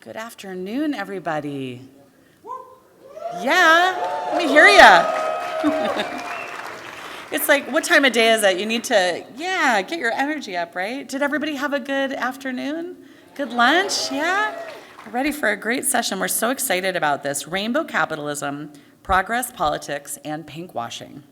Good afternoon, everybody. Yeah, let me hear ya. It's like, what time of day is it? You need to, get your energy up, right? Did everybody have a good afternoon? Good lunch, yeah? We're ready for a great session. We're so excited about this. Rainbow capitalism, progress politics, and pinkwashing.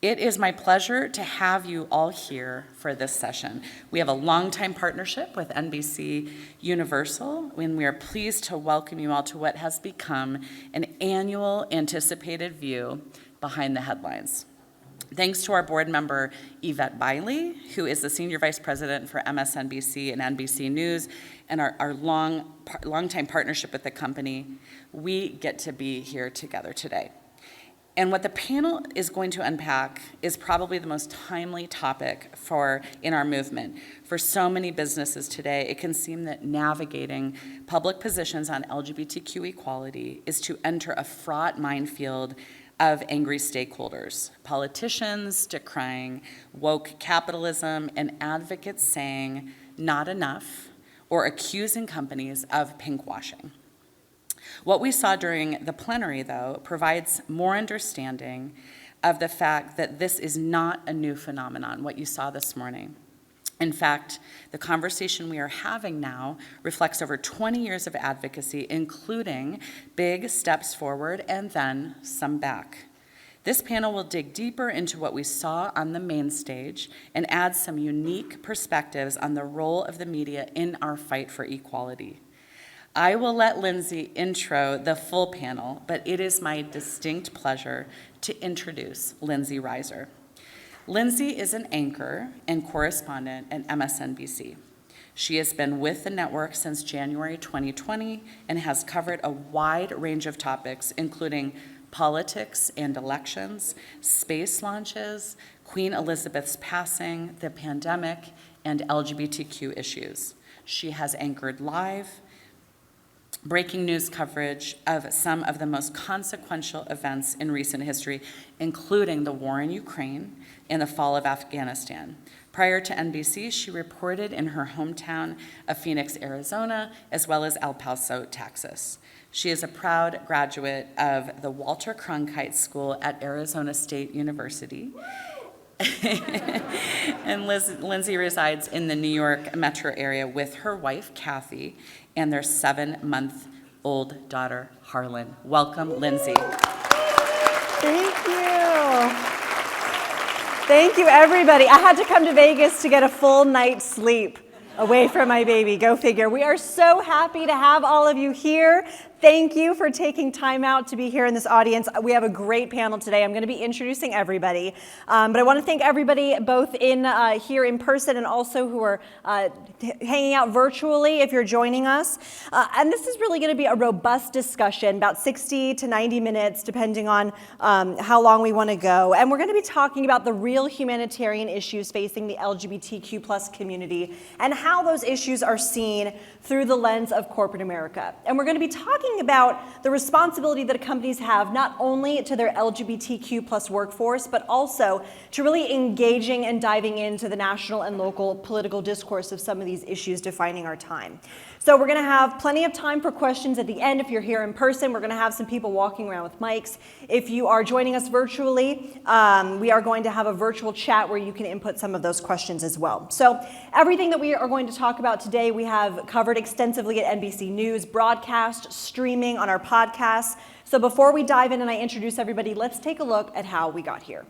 It is my pleasure to have you all here for this session. We have a longtime partnership with NBC Universal, and we are pleased to welcome you all to what has become an annual anticipated view behind the headlines. Thanks to our board member, Yvette Biley, who is the Senior Vice President for MSNBC and NBC News, and our longtime partnership with the company, we get to be here together today. And what the panel is going to unpack is probably the most timely topic in our movement. For so many businesses today, it can seem that navigating public positions on LGBTQ equality is to enter a fraught minefield of angry stakeholders, politicians decrying woke capitalism, and advocates saying not enough, or accusing companies of pinkwashing. What we saw during the plenary, though, provides more understanding of the fact that this is not a new phenomenon, what you saw this morning. In fact, the conversation we are having now reflects over 20 years of advocacy, including big steps forward and then some back. This panel will dig deeper into what we saw on the main stage and add some unique perspectives on the role of the media in our fight for equality. I will let Lindsey intro the full panel, but it is my distinct pleasure to introduce Lindsey Reiser. Lindsey is an anchor and correspondent at MSNBC. She has been with the network since January 2020 and has covered a wide range of topics, including politics and elections, space launches, Queen Elizabeth's passing, the pandemic, and LGBTQ issues. She has anchored live breaking news coverage of some of the most consequential events in recent history, including the war in Ukraine and the fall of Afghanistan. Prior to NBC, she reported in her hometown of Phoenix, Arizona, as well as El Paso, Texas. She is a proud graduate of the Walter Cronkite School at Arizona State University. And Lindsey resides in the New York metro area with her wife, Kathy, and their 7-month-old daughter, Harlan. Welcome, Lindsey. Thank you. Thank you, everybody. I had to come to Vegas to get a full night's sleep away from my baby. Go figure. We are so happy to have all of you here. Thank you for taking time out to be here in this audience. We have a great panel today. I'm going to be introducing everybody, but I want to thank everybody both here in person and also who are hanging out virtually if you're joining us. And this is really going to be a robust discussion, about 60 to 90 minutes, depending on how long we want to go. And we're going to be talking about the real humanitarian issues facing the LGBTQ plus community and how those issues are seen through the lens of corporate America. And we're going to be talking about the responsibility that companies have not only to their LGBTQ plus workforce, but also to really engaging and diving into the national and local political discourse of some of these issues defining our time. So we're going to have plenty of time for questions at the end. If you're here in person, we're going to have some people walking around with mics. If you are joining us virtually, we are going to have a virtual chat where you can input some of those questions as well. So everything that we are going to talk about today, we have covered extensively at NBC News, broadcast, streaming on our podcasts. So before we dive in and I introduce everybody, let's take a look at how we got here.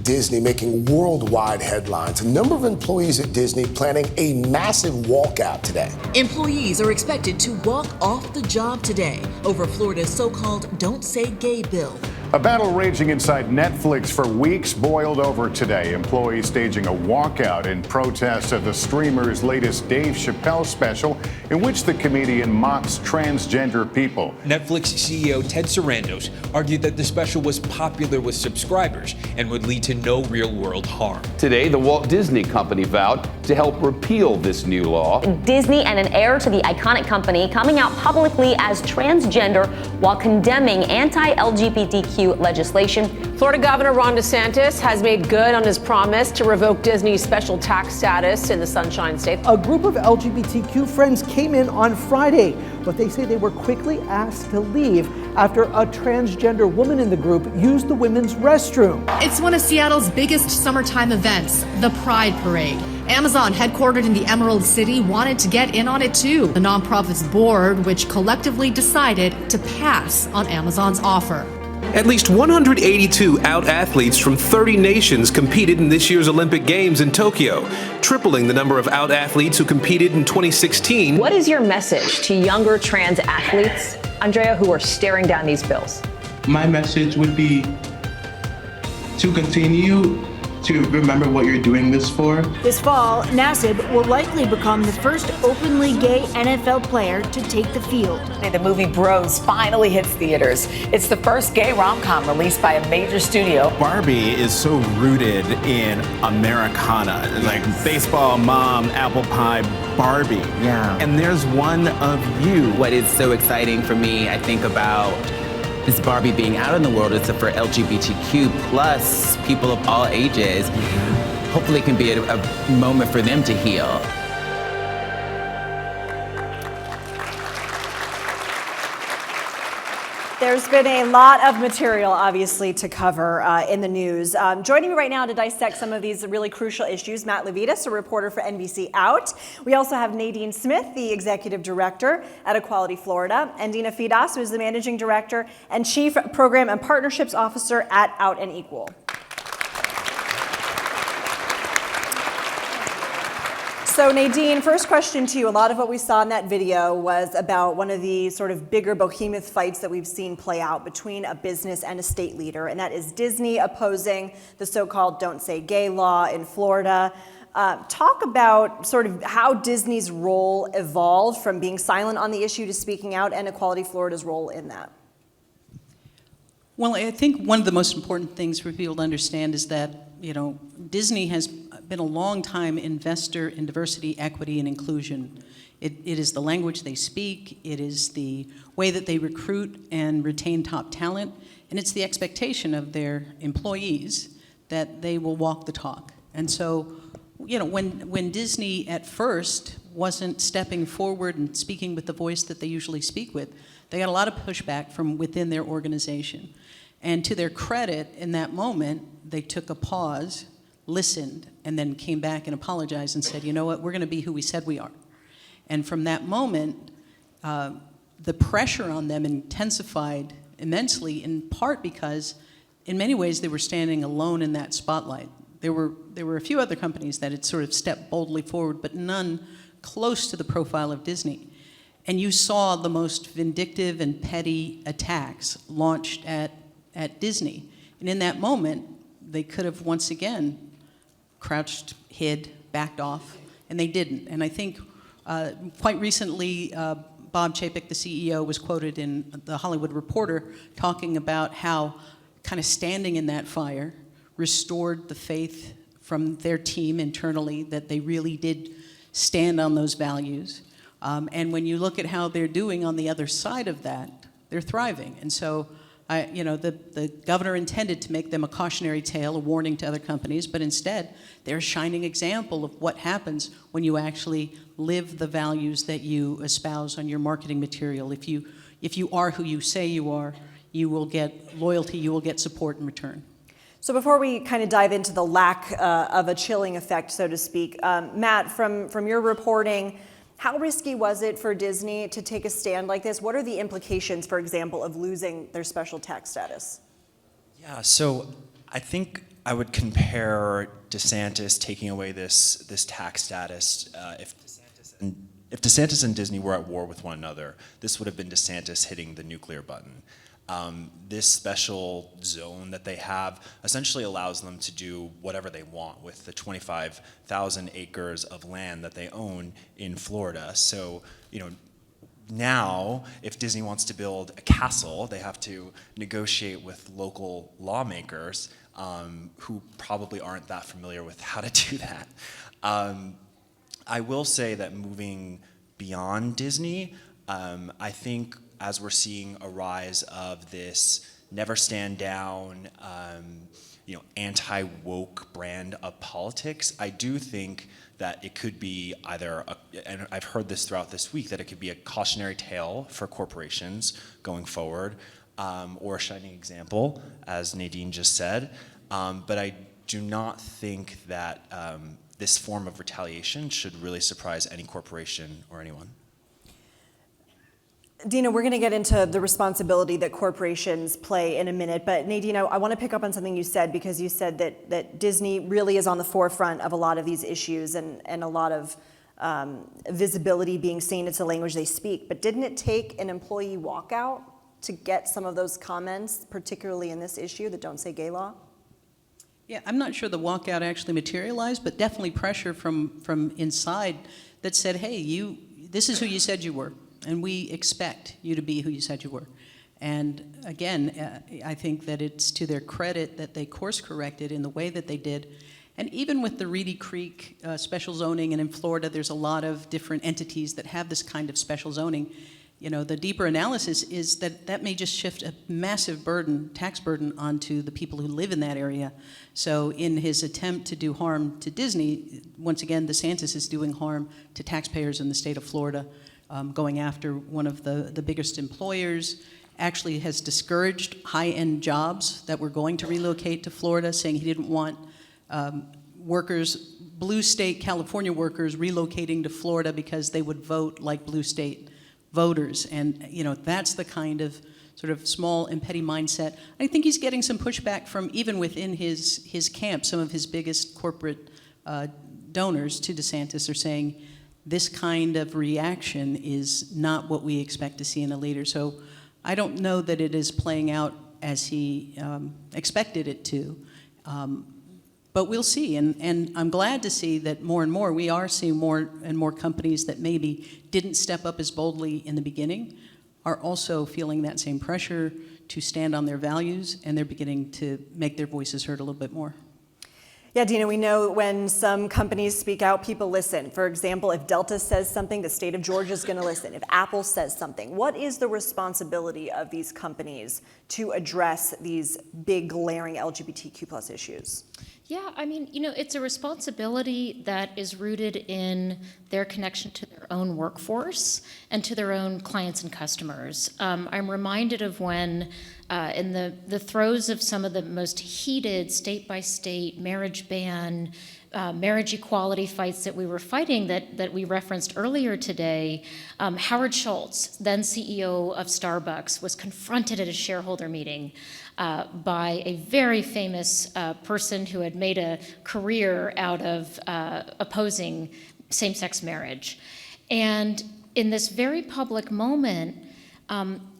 Disney making worldwide headlines. A number of employees at Disney planning a massive walkout today. Employees are expected to walk off the job today over Florida's so-called Don't Say Gay bill. A battle raging inside Netflix for weeks boiled over today. Employees staging a walkout in protest of the streamer's latest Dave Chappelle special, in which the comedian mocks transgender people. Netflix CEO Ted Sarandos argued that the special was popular with subscribers and would lead to no real-world harm. Today, the Walt Disney Company vowed to help repeal this new law. Disney and an heir to the iconic company coming out publicly as transgender while condemning anti-LGBTQ LGBTQ legislation. Florida Governor Ron DeSantis has made good on his promise to revoke Disney's special tax status in the Sunshine State. A group of LGBTQ friends came in on Friday, but they say they were quickly asked to leave after a transgender woman in the group used the women's restroom. It's one of Seattle's biggest summertime events, the Pride Parade. Amazon, headquartered in the Emerald City, wanted to get in on it too. The nonprofit's board, which collectively decided to pass on Amazon's offer. At least 182 out athletes from 30 nations competed in this year's Olympic Games in Tokyo, tripling the number of out athletes who competed in 2016. What is your message to younger trans athletes, Andrea, who are staring down these bills? My message would be to continue to remember what you're doing this for. This fall, Nassib will likely become the first openly gay NFL player to take the field. The movie Bros finally hits theaters. It's the first gay rom-com released by a major studio. Barbie is so rooted in Americana, like baseball, mom, apple pie, Barbie. Yeah. And there's one of you. What is so exciting for me, I think about this Barbie being out in the world is for LGBTQ plus people of all ages. Hopefully it can be a moment for them to heal. There's been a lot of material, obviously, to cover in the news. Joining me right now to dissect some of these really crucial issues, Matt Levitas, a reporter for NBC Out. We also have Nadine Smith, the executive director at Equality Florida, and Dina Fidas, who is the managing director and chief program and partnerships officer at Out and Equal. So Nadine, first question to you. A lot of what we saw in that video was about one of the sort of bigger behemoth fights that we've seen play out between a business and a state leader, and that is Disney opposing the so-called Don't Say Gay law in Florida. Talk about sort of how Disney's role evolved from being silent on the issue to speaking out, and Equality Florida's role in that. Well, I think one of the most important things for people to understand is that, Disney has been a long-time investor in diversity, equity, and inclusion. It is the language they speak, it is the way that they recruit and retain top talent, and it's the expectation of their employees that they will walk the talk. And so, when Disney at first wasn't stepping forward and speaking with the voice that they usually speak with, they got a lot of pushback from within their organization. And to their credit, in that moment, they took a pause, listened, and then came back and apologized and said, you know what, we're going to be who we said we are. And from that moment, the pressure on them intensified immensely, in part because, in many ways, they were standing alone in that spotlight. There were a few other companies that had sort of stepped boldly forward, but none close to the profile of Disney. And you saw the most vindictive and petty attacks launched at Disney. And in that moment, they could have once again crouched, hid, backed off, and they didn't. And I think quite recently, Bob Chapek, the CEO, was quoted in The Hollywood Reporter talking about how kind of standing in that fire restored the faith from their team internally that they really did stand on those values. And when you look at how they're doing on the other side of that, they're thriving. And so, the governor intended to make them a cautionary tale, a warning to other companies, but instead, they're a shining example of what happens when you actually live the values that you espouse on your marketing material. If you are who you say you are, you will get loyalty, you will get support in return. So before we kind of dive into the lack of a chilling effect, so to speak, Matt, from your reporting, how risky was it for Disney to take a stand like this? What are the implications, for example, of losing their special tax status? Yeah, so I think I would compare DeSantis taking away this tax status. If DeSantis and Disney were at war with one another, this would have been DeSantis hitting the nuclear button. This special zone that they have essentially allows them to do whatever they want with the 25,000 acres of land that they own in Florida. So, now if Disney wants to build a castle, they have to negotiate with local lawmakers who probably aren't that familiar with how to do that. I will say that moving beyond Disney, I think as we're seeing a rise of this never stand down, anti-woke brand of politics. I do think that it could be either, and I've heard this throughout this week, that it could be a cautionary tale for corporations going forward, or a shining example, as Nadine just said. But I do not think that this form of retaliation should really surprise any corporation or anyone. Dina, we're going to get into the responsibility that corporations play in a minute, but Nadine, I want to pick up on something you said, because you said that Disney really is on the forefront of a lot of these issues and a lot of visibility being seen. It's the language they speak. But didn't it take an employee walkout to get some of those comments, particularly in this issue, the Don't Say Gay law? Yeah, I'm not sure the walkout actually materialized, but definitely pressure from inside that said, hey, this is who you said you were, and we expect you to be who you said you were. And again, I think that it's to their credit that they course corrected in the way that they did. And even with the Reedy Creek special zoning, and in Florida there's a lot of different entities that have this kind of special zoning, the deeper analysis is that may just shift a massive tax burden onto the people who live in that area. So in his attempt to do harm to Disney, once again, DeSantis is doing harm to taxpayers in the state of Florida, going after one of the biggest employers, actually has discouraged high-end jobs that were going to relocate to Florida, saying he didn't want workers, blue state California workers, relocating to Florida because they would vote like blue state voters. And that's the kind of sort of small and petty mindset. I think he's getting some pushback from even within his camp. Some of his biggest corporate donors to DeSantis are saying this kind of reaction is not what we expect to see in a leader. So I don't know that it is playing out as he expected it to. But we'll see, and I'm glad to see that more and more, we are seeing more and more companies that maybe didn't step up as boldly in the beginning are also feeling that same pressure to stand on their values, and they're beginning to make their voices heard a little bit more. Yeah, Dina, we know when some companies speak out, people listen. For example, if Delta says something, the state of Georgia is going to listen. If Apple says something, what is the responsibility of these companies to address these big, glaring LGBTQ plus issues? Yeah, I mean, it's a responsibility that is rooted in their connection to their own workforce and to their own clients and customers. I'm reminded of when, in the throes of some of the most heated state-by-state marriage ban, marriage equality fights that we were fighting that we referenced earlier today, Howard Schultz, then CEO of Starbucks, was confronted at a shareholder meeting by a very famous person who had made a career out of opposing same-sex marriage. And in this very public moment,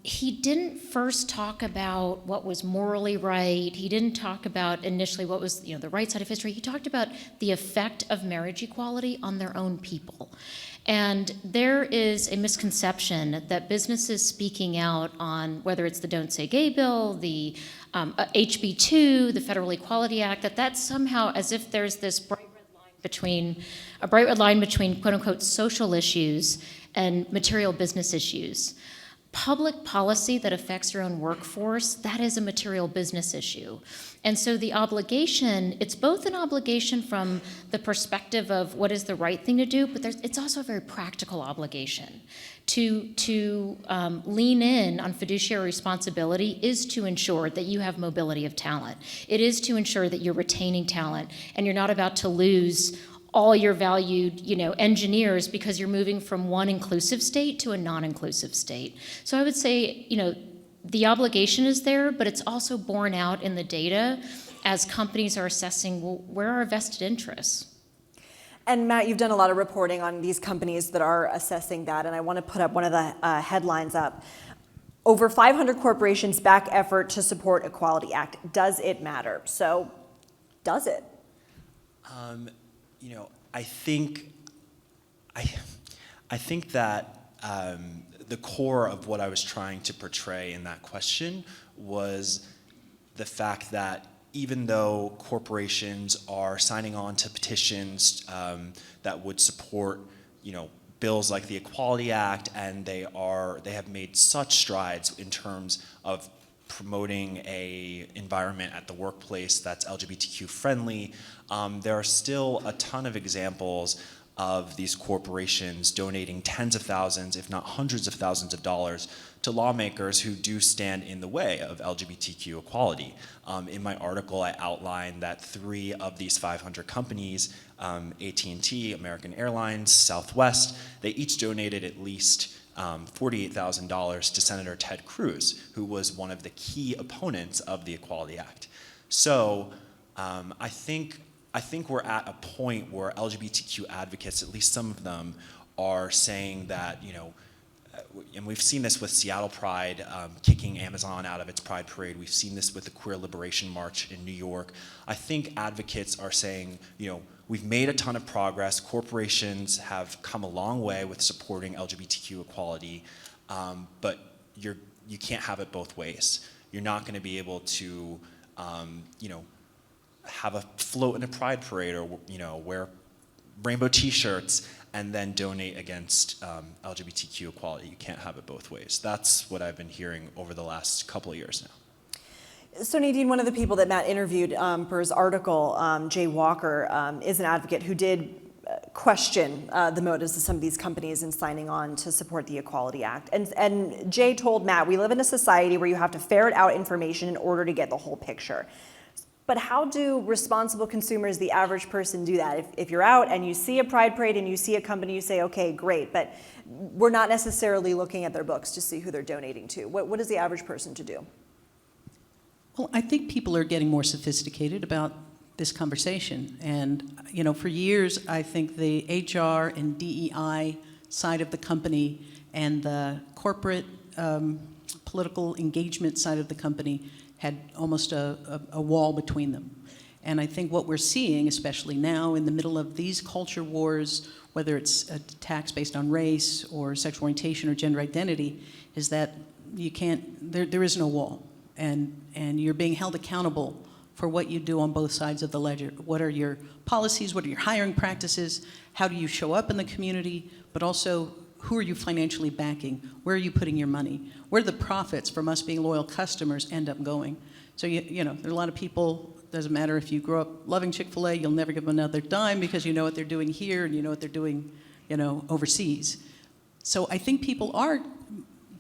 he didn't first talk about what was morally right. He didn't talk about initially what was the right side of history. He talked about the effect of marriage equality on their own people. And there is a misconception that businesses speaking out on whether it's the Don't Say Gay bill, the HB2, the Federal Equality Act, that's somehow as if there's this bright red line between quote unquote social issues and material business issues. Public policy that affects your own workforce, that is a material business issue. And so the obligation, it's both an obligation from the perspective of what is the right thing to do, but it's also a very practical obligation. To lean in on fiduciary responsibility is to ensure that you have mobility of talent. It is to ensure that you're retaining talent and you're not about to lose all your valued, engineers because you're moving from one inclusive state to a non-inclusive state. So I would say, the obligation is there, but it's also borne out in the data as companies are assessing, well, where are our vested interests? And Matt, you've done a lot of reporting on these companies that are assessing that, and I want to put up one of the headlines up. Over 500 corporations back effort to support Equality Act. Does it matter? So, does it? I think that the core of what I was trying to portray in that question was the fact that even though corporations are signing on to petitions that would support, bills like the Equality Act, and they have made such strides in terms of promoting a environment at the workplace that's LGBTQ friendly, there are still a ton of examples of these corporations donating tens of thousands, if not hundreds of thousands of dollars to lawmakers who do stand in the way of LGBTQ equality. In my article, I outlined that 3 of these 500 companies, AT&T, American Airlines, Southwest, they each donated at least $48,000 to Senator Ted Cruz, who was one of the key opponents of the Equality Act. So I think we're at a point where LGBTQ advocates, at least some of them, are saying that, and we've seen this with Seattle Pride kicking Amazon out of its Pride Parade. We've seen this with the Queer Liberation March in New York. I think advocates are saying, we've made a ton of progress. Corporations have come a long way with supporting LGBTQ equality, but you can't have it both ways. You're not going to be able to, have a float in a Pride Parade or wear rainbow T-shirts and then donate against LGBTQ equality. You can't have it both ways. That's what I've been hearing over the last couple of years now. So Nadine, one of the people that Matt interviewed for his article, Jay Walker, is an advocate who did question the motives of some of these companies in signing on to support the Equality Act. And Jay told Matt, we live in a society where you have to ferret out information in order to get the whole picture. But how do responsible consumers, the average person, do that? If you're out and you see a Pride Parade and you see a company, you say, okay, great, but we're not necessarily looking at their books to see who they're donating to. What is the average person to do? Well, I think people are getting more sophisticated about this conversation. And, for years, I think the HR and DEI side of the company and the corporate political engagement side of the company had almost a wall between them. And I think what we're seeing, especially now in the middle of these culture wars, whether it's attacks based on race or sexual orientation or gender identity, is that you can't, there is no wall. And you're being held accountable for what you do on both sides of the ledger. What are your policies? What are your hiring practices? How do you show up in the community? But also, who are you financially backing? Where are you putting your money? Where do the profits from us being loyal customers end up going? So, there are a lot of people, doesn't matter if you grow up loving Chick-fil-A, you'll never give them another dime because you know what they're doing here and you know what they're doing, overseas. So I think people are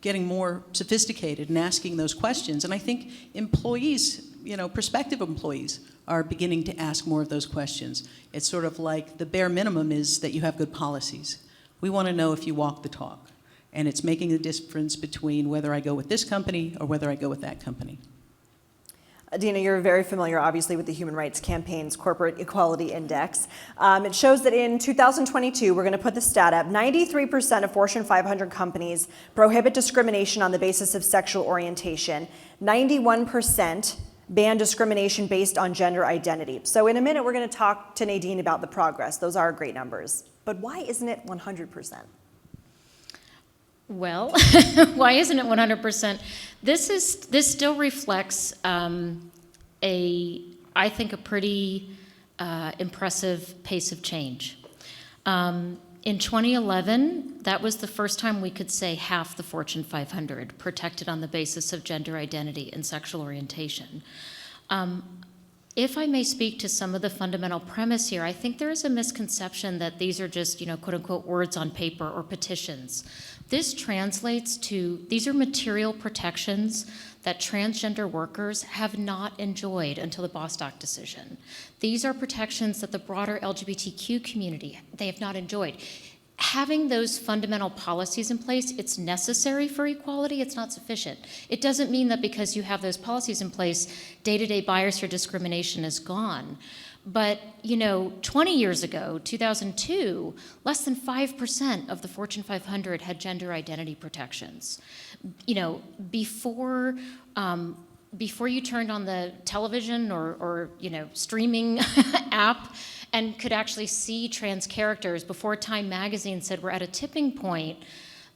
getting more sophisticated and asking those questions. And I think employees, prospective employees, are beginning to ask more of those questions. It's sort of like the bare minimum is that you have good policies. We want to know if you walk the talk. And it's making a difference between whether I go with this company or whether I go with that company. Dina, you're very familiar, obviously, with the Human Rights Campaign's Corporate Equality Index. It shows that in 2022, we're going to put the stat up, 93% of Fortune 500 companies prohibit discrimination on the basis of sexual orientation. 91% ban discrimination based on gender identity. So in a minute, we're going to talk to Nadine about the progress. Those are great numbers. But why isn't it 100%? Well, why isn't it 100%? This still reflects I think, a pretty impressive pace of change. In 2011, that was the first time we could say half the Fortune 500 protected on the basis of gender identity and sexual orientation. If I may speak to some of the fundamental premise here, I think there is a misconception that these are just, quote unquote, words on paper or petitions. This translates to, these are material protections that transgender workers have not enjoyed until the Bostock decision. These are protections that the broader LGBTQ community, they have not enjoyed. Having those fundamental policies in place, it's necessary for equality, it's not sufficient. It doesn't mean that because you have those policies in place, day-to-day bias or discrimination is gone. But, 20 years ago, 2002, less than 5% of the Fortune 500 had gender identity protections. Before you turned on the television or streaming app and could actually see trans characters, before Time magazine said we're at a tipping point,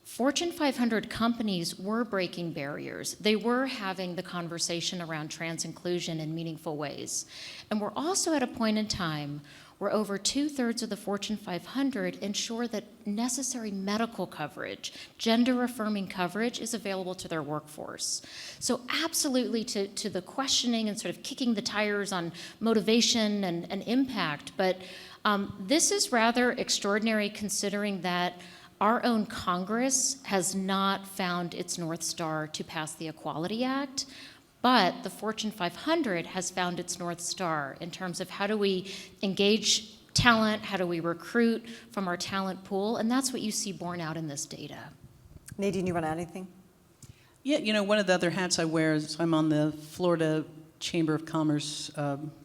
Fortune 500 companies were breaking barriers. They were having the conversation around trans inclusion in meaningful ways. And we're also at a point in time where over 2/3 of the Fortune 500 ensure that necessary medical coverage, gender-affirming coverage, is available to their workforce. So absolutely to the questioning and sort of kicking the tires on motivation and impact, but this is rather extraordinary considering that our own Congress has not found its North Star to pass the Equality Act, but the Fortune 500 has found its North Star in terms of how do we engage talent, how do we recruit from our talent pool, and that's what you see borne out in this data. Nadine, you want to add anything? Yeah, one of the other hats I wear is I'm on the Florida Chamber of Commerce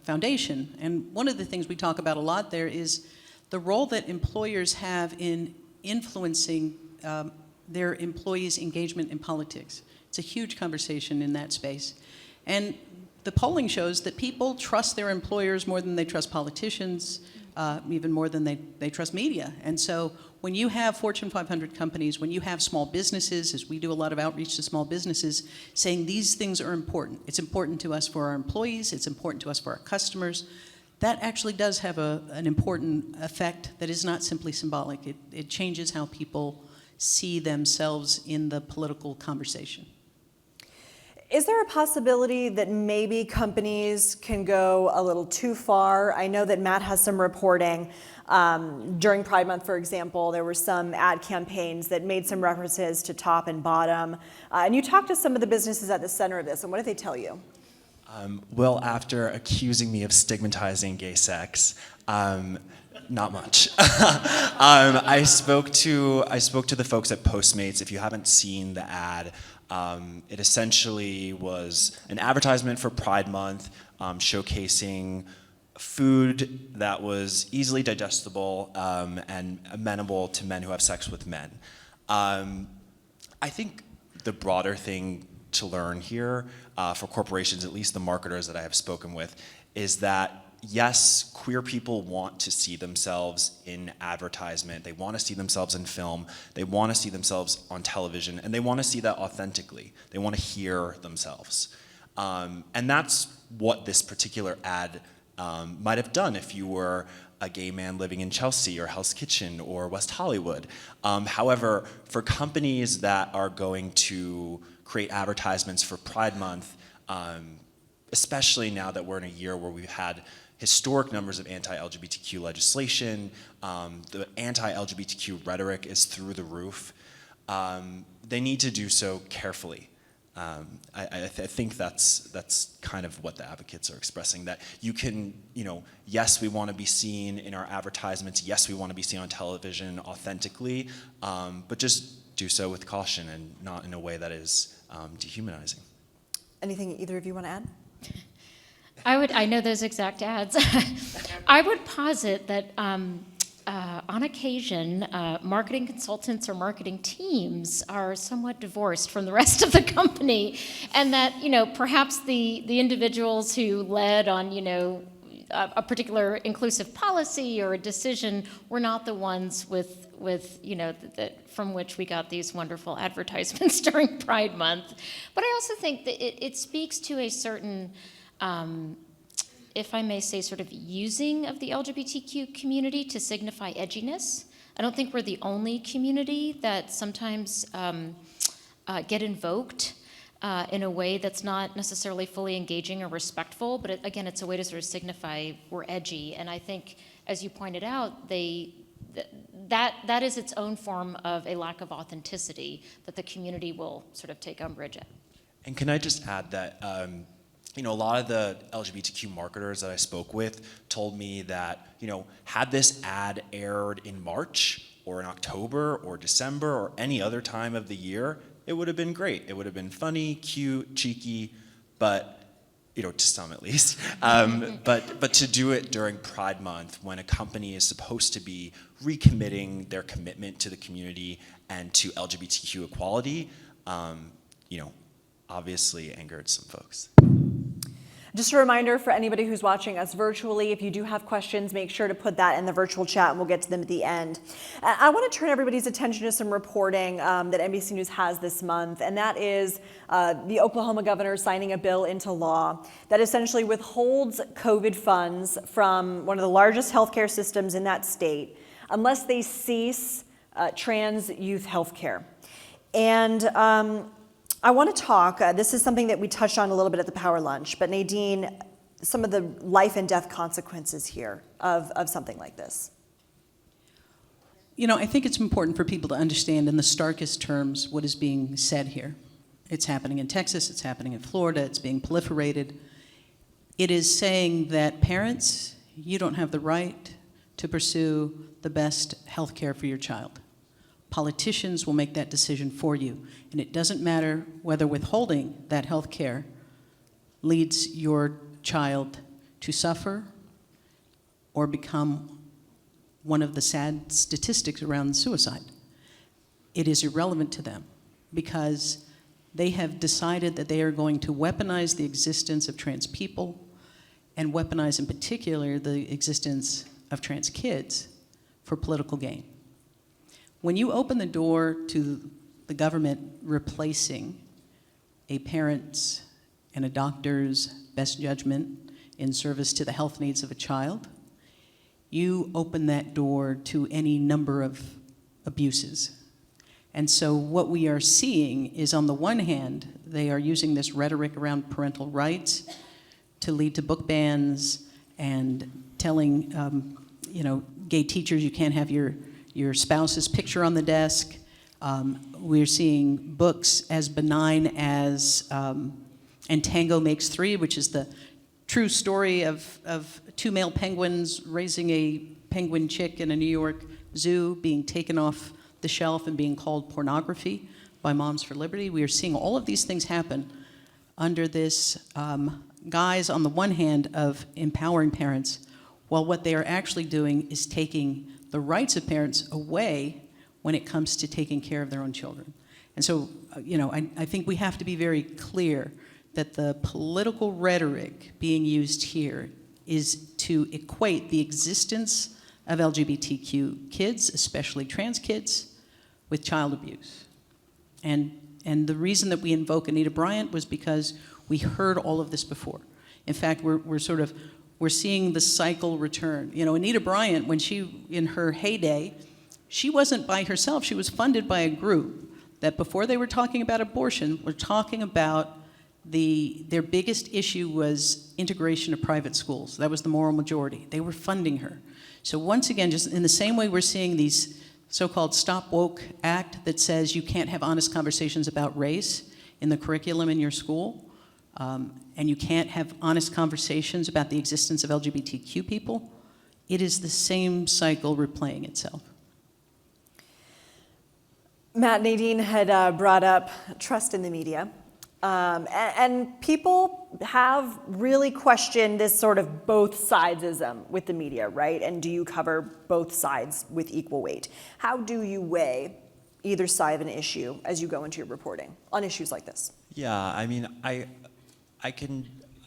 Foundation, and one of the things we talk about a lot there is the role that employers have in influencing their employees' engagement in politics. It's a huge conversation in that space. And the polling shows that people trust their employers more than they trust politicians, even more than they trust media. And so when you have Fortune 500 companies, when you have small businesses, as we do a lot of outreach to small businesses, saying these things are important. It's important to us for our employees, it's important to us for our customers. That actually does have an important effect that is not simply symbolic. It changes how people see themselves in the political conversation. Is there a possibility that maybe companies can go a little too far? I know that Matt has some reporting. During Pride Month, for example, there were some ad campaigns that made some references to top and bottom. And you talked to some of the businesses at the center of this, and what did they tell you? Well, after accusing me of stigmatizing gay sex, not much. I spoke to the folks at Postmates. If you haven't seen the ad, it essentially was an advertisement for Pride Month, showcasing food that was easily digestible and amenable to men who have sex with men. I think the broader thing to learn here for corporations, at least the marketers that I have spoken with, is that yes, queer people want to see themselves in advertisement, they want to see themselves in film, they want to see themselves on television, and they want to see that authentically. They want to hear themselves. And that's what this particular ad might have done if you were a gay man living in Chelsea or Hell's Kitchen or West Hollywood. However, for companies that are going to create advertisements for Pride Month, especially now that we're in a year where we've had historic numbers of anti-LGBTQ legislation, the anti-LGBTQ rhetoric is through the roof, they need to do so carefully. I think that's kind of what the advocates are expressing, that you can, yes, we want to be seen in our advertisements, yes, we want to be seen on television authentically, but just do so with caution and not in a way that is dehumanizing. Anything either of you want to add? I know those exact ads. I would posit that on occasion, marketing consultants or marketing teams are somewhat divorced from the rest of the company, and that perhaps the individuals who led on a particular inclusive policy or a decision were not the ones with from which we got these wonderful advertisements during Pride Month. But I also think that it speaks to a certain if I may say, sort of using of the LGBTQ community to signify edginess. I don't think we're the only community that sometimes get invoked in a way that's not necessarily fully engaging or respectful, but again, it's a way to sort of signify we're edgy. And I think, as you pointed out, that is its own form of a lack of authenticity that the community will sort of take umbrage at. And can I just add that a lot of the LGBTQ marketers that I spoke with told me that, had this ad aired in March or in October or December or any other time of the year, it would have been great. It would have been funny, cute, cheeky, but, to some at least. But to do it during Pride Month when a company is supposed to be recommitting their commitment to the community and to LGBTQ equality, obviously angered some folks. Just a reminder for anybody who's watching us virtually, if you do have questions, make sure to put that in the virtual chat and we'll get to them at the end. I want to turn everybody's attention to some reporting that NBC News has this month, and that is the Oklahoma governor signing a bill into law that essentially withholds COVID funds from one of the largest healthcare systems in that state unless they cease trans youth healthcare. And I want to talk, this is something that we touched on a little bit at the Power Lunch, but Nadine, some of the life and death consequences here of something like this. You know, I think it's important for people to understand in the starkest terms what is being said here. It's happening in Texas, it's happening in Florida, it's being proliferated. It is saying that parents, you don't have the right to pursue the best health care for your child. Politicians will make that decision for you. And it doesn't matter whether withholding that health care leads your child to suffer or become one of the sad statistics around suicide. It is irrelevant to them because they have decided that they are going to weaponize the existence of trans people and weaponize in particular the existence of trans kids for political gain. When you open the door to the government replacing a parent's and a doctor's best judgment in service to the health needs of a child, you open that door to any number of abuses. And so what we are seeing is, on the one hand, they are using this rhetoric around parental rights to lead to book bans and telling gay teachers you can't have your spouse's picture on the desk. We're seeing books as benign as And Tango Makes Three, which is the true story of two male penguins raising a penguin chick in a New York zoo being taken off the shelf and being called pornography by Moms for Liberty. We are seeing all of these things happen under this guise, on the one hand, of empowering parents, while what they are actually doing is taking the rights of parents away when it comes to taking care of their own children. And so, I think we have to be very clear that the political rhetoric being used here is to equate the existence of LGBTQ kids, especially trans kids, with child abuse. And the reason that we invoke Anita Bryant was because we heard all of this before. In fact, we're seeing the cycle return. Anita Bryant, when she, in her heyday, she wasn't by herself. She was funded by a group that, before they were talking about abortion, were talking about their biggest issue was integration of private schools. That was the moral majority. They were funding her. So once again, just in the same way we're seeing these so-called Stop Woke Act that says you can't have honest conversations about race in the curriculum in your school, and you can't have honest conversations about the existence of LGBTQ people, it is the same cycle replaying itself. Matt, Nadine had brought up trust in the media. And people have really questioned this sort of both sidesism with the media, right? And do you cover both sides with equal weight? How do you weigh either side of an issue as you go into your reporting on issues like this? Yeah, I mean, I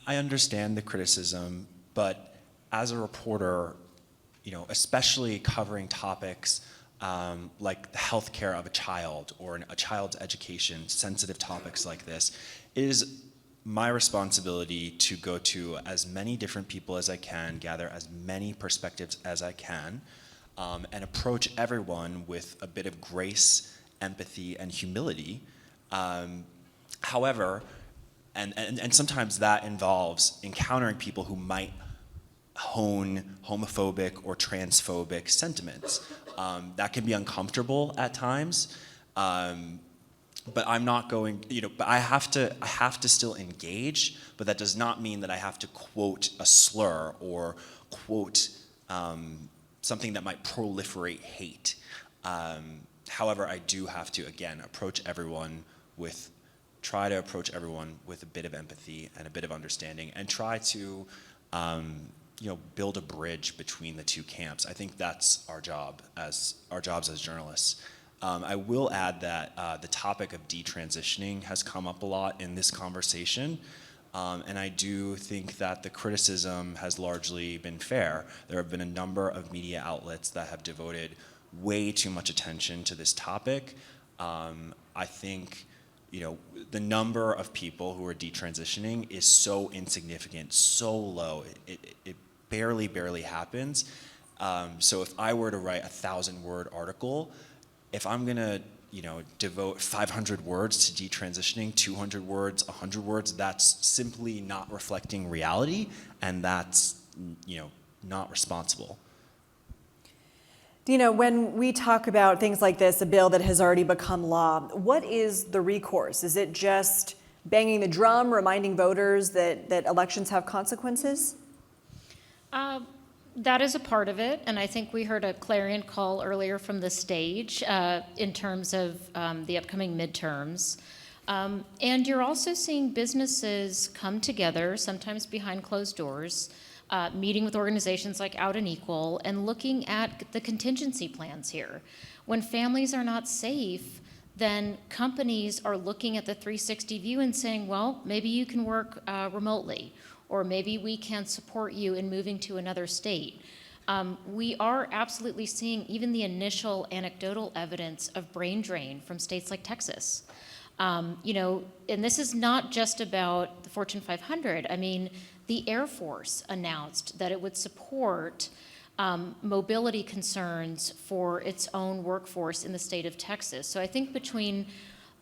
understand the criticism, but as a reporter, especially covering topics like the health care of a child or a child's education, sensitive topics like this, it is my responsibility to go to as many different people as I can, gather as many perspectives as I can, and approach everyone with a bit of grace, empathy, and humility. However, and sometimes that involves encountering people who might hone homophobic or transphobic sentiments. That can be uncomfortable at times, but I'm not going. But I have to still engage. But that does not mean that I have to quote a slur or quote something that might proliferate hate. However, I do have to again try to approach everyone with a bit of empathy and a bit of understanding, and try to build a bridge between the two camps. I think that's our jobs as journalists. I will add that the topic of detransitioning has come up a lot in this conversation. And I do think that the criticism has largely been fair. There have been a number of media outlets that have devoted way too much attention to this topic. I think, the number of people who are detransitioning is so insignificant, so low. It barely happens. So if I were to write a 1,000-word article, if I'm gonna devote 500 words to detransitioning, 200 words, 100 words, that's simply not reflecting reality, and that's, not responsible. Dina, when we talk about things like this, a bill that has already become law, what is the recourse? Is it just banging the drum, reminding voters that elections have consequences? That is a part of it, and I think we heard a clarion call earlier from the stage in terms of the upcoming midterms. And you're also seeing businesses come together, sometimes behind closed doors, meeting with organizations like Out and Equal and looking at the contingency plans here. When families are not safe, then companies are looking at the 360 view and saying, well, maybe you can work remotely, or maybe we can support you in moving to another state. We are absolutely seeing even the initial anecdotal evidence of brain drain from states like Texas. And this is not just about the Fortune 500. I mean, the Air Force announced that it would support mobility concerns for its own workforce in the state of Texas. So I think between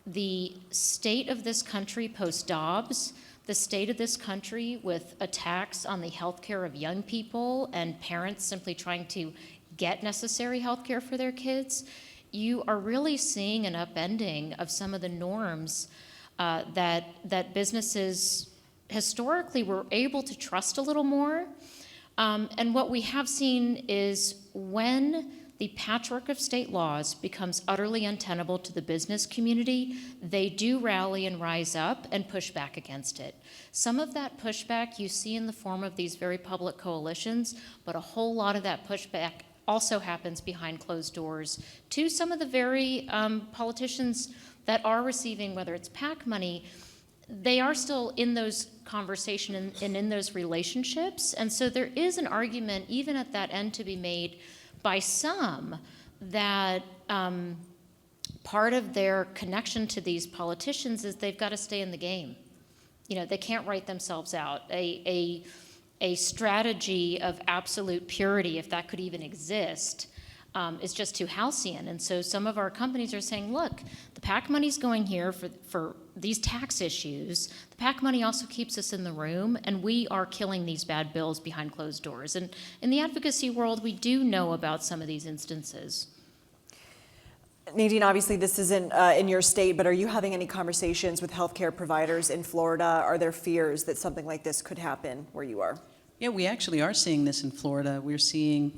the state of this country post-Dobbs, the state of this country with attacks on the healthcare of young people and parents simply trying to get necessary healthcare for their kids, you are really seeing an upending of some of the norms that businesses historically were able to trust a little more. And what we have seen is when the patchwork of state laws becomes utterly untenable to the business community, they do rally and rise up and push back against it. Some of that pushback you see in the form of these very public coalitions, but a whole lot of that pushback also happens behind closed doors to some of the very politicians that are receiving, whether it's PAC money, they are still in those conversations and in those relationships. And so there is an argument, even at that end, to be made by some that part of their connection to these politicians is they've got to stay in the game. They can't write themselves out. A strategy of absolute purity, if that could even exist, is just too halcyon. And so some of our companies are saying, look, the PAC money's going here for these tax issues. The PAC money also keeps us in the room, and we are killing these bad bills behind closed doors. And in the advocacy world, we do know about some of these instances. Nadine, obviously this isn't in your state, but are you having any conversations with healthcare providers in Florida? Are there fears that something like this could happen where you are? Yeah, we actually are seeing this in Florida. We're seeing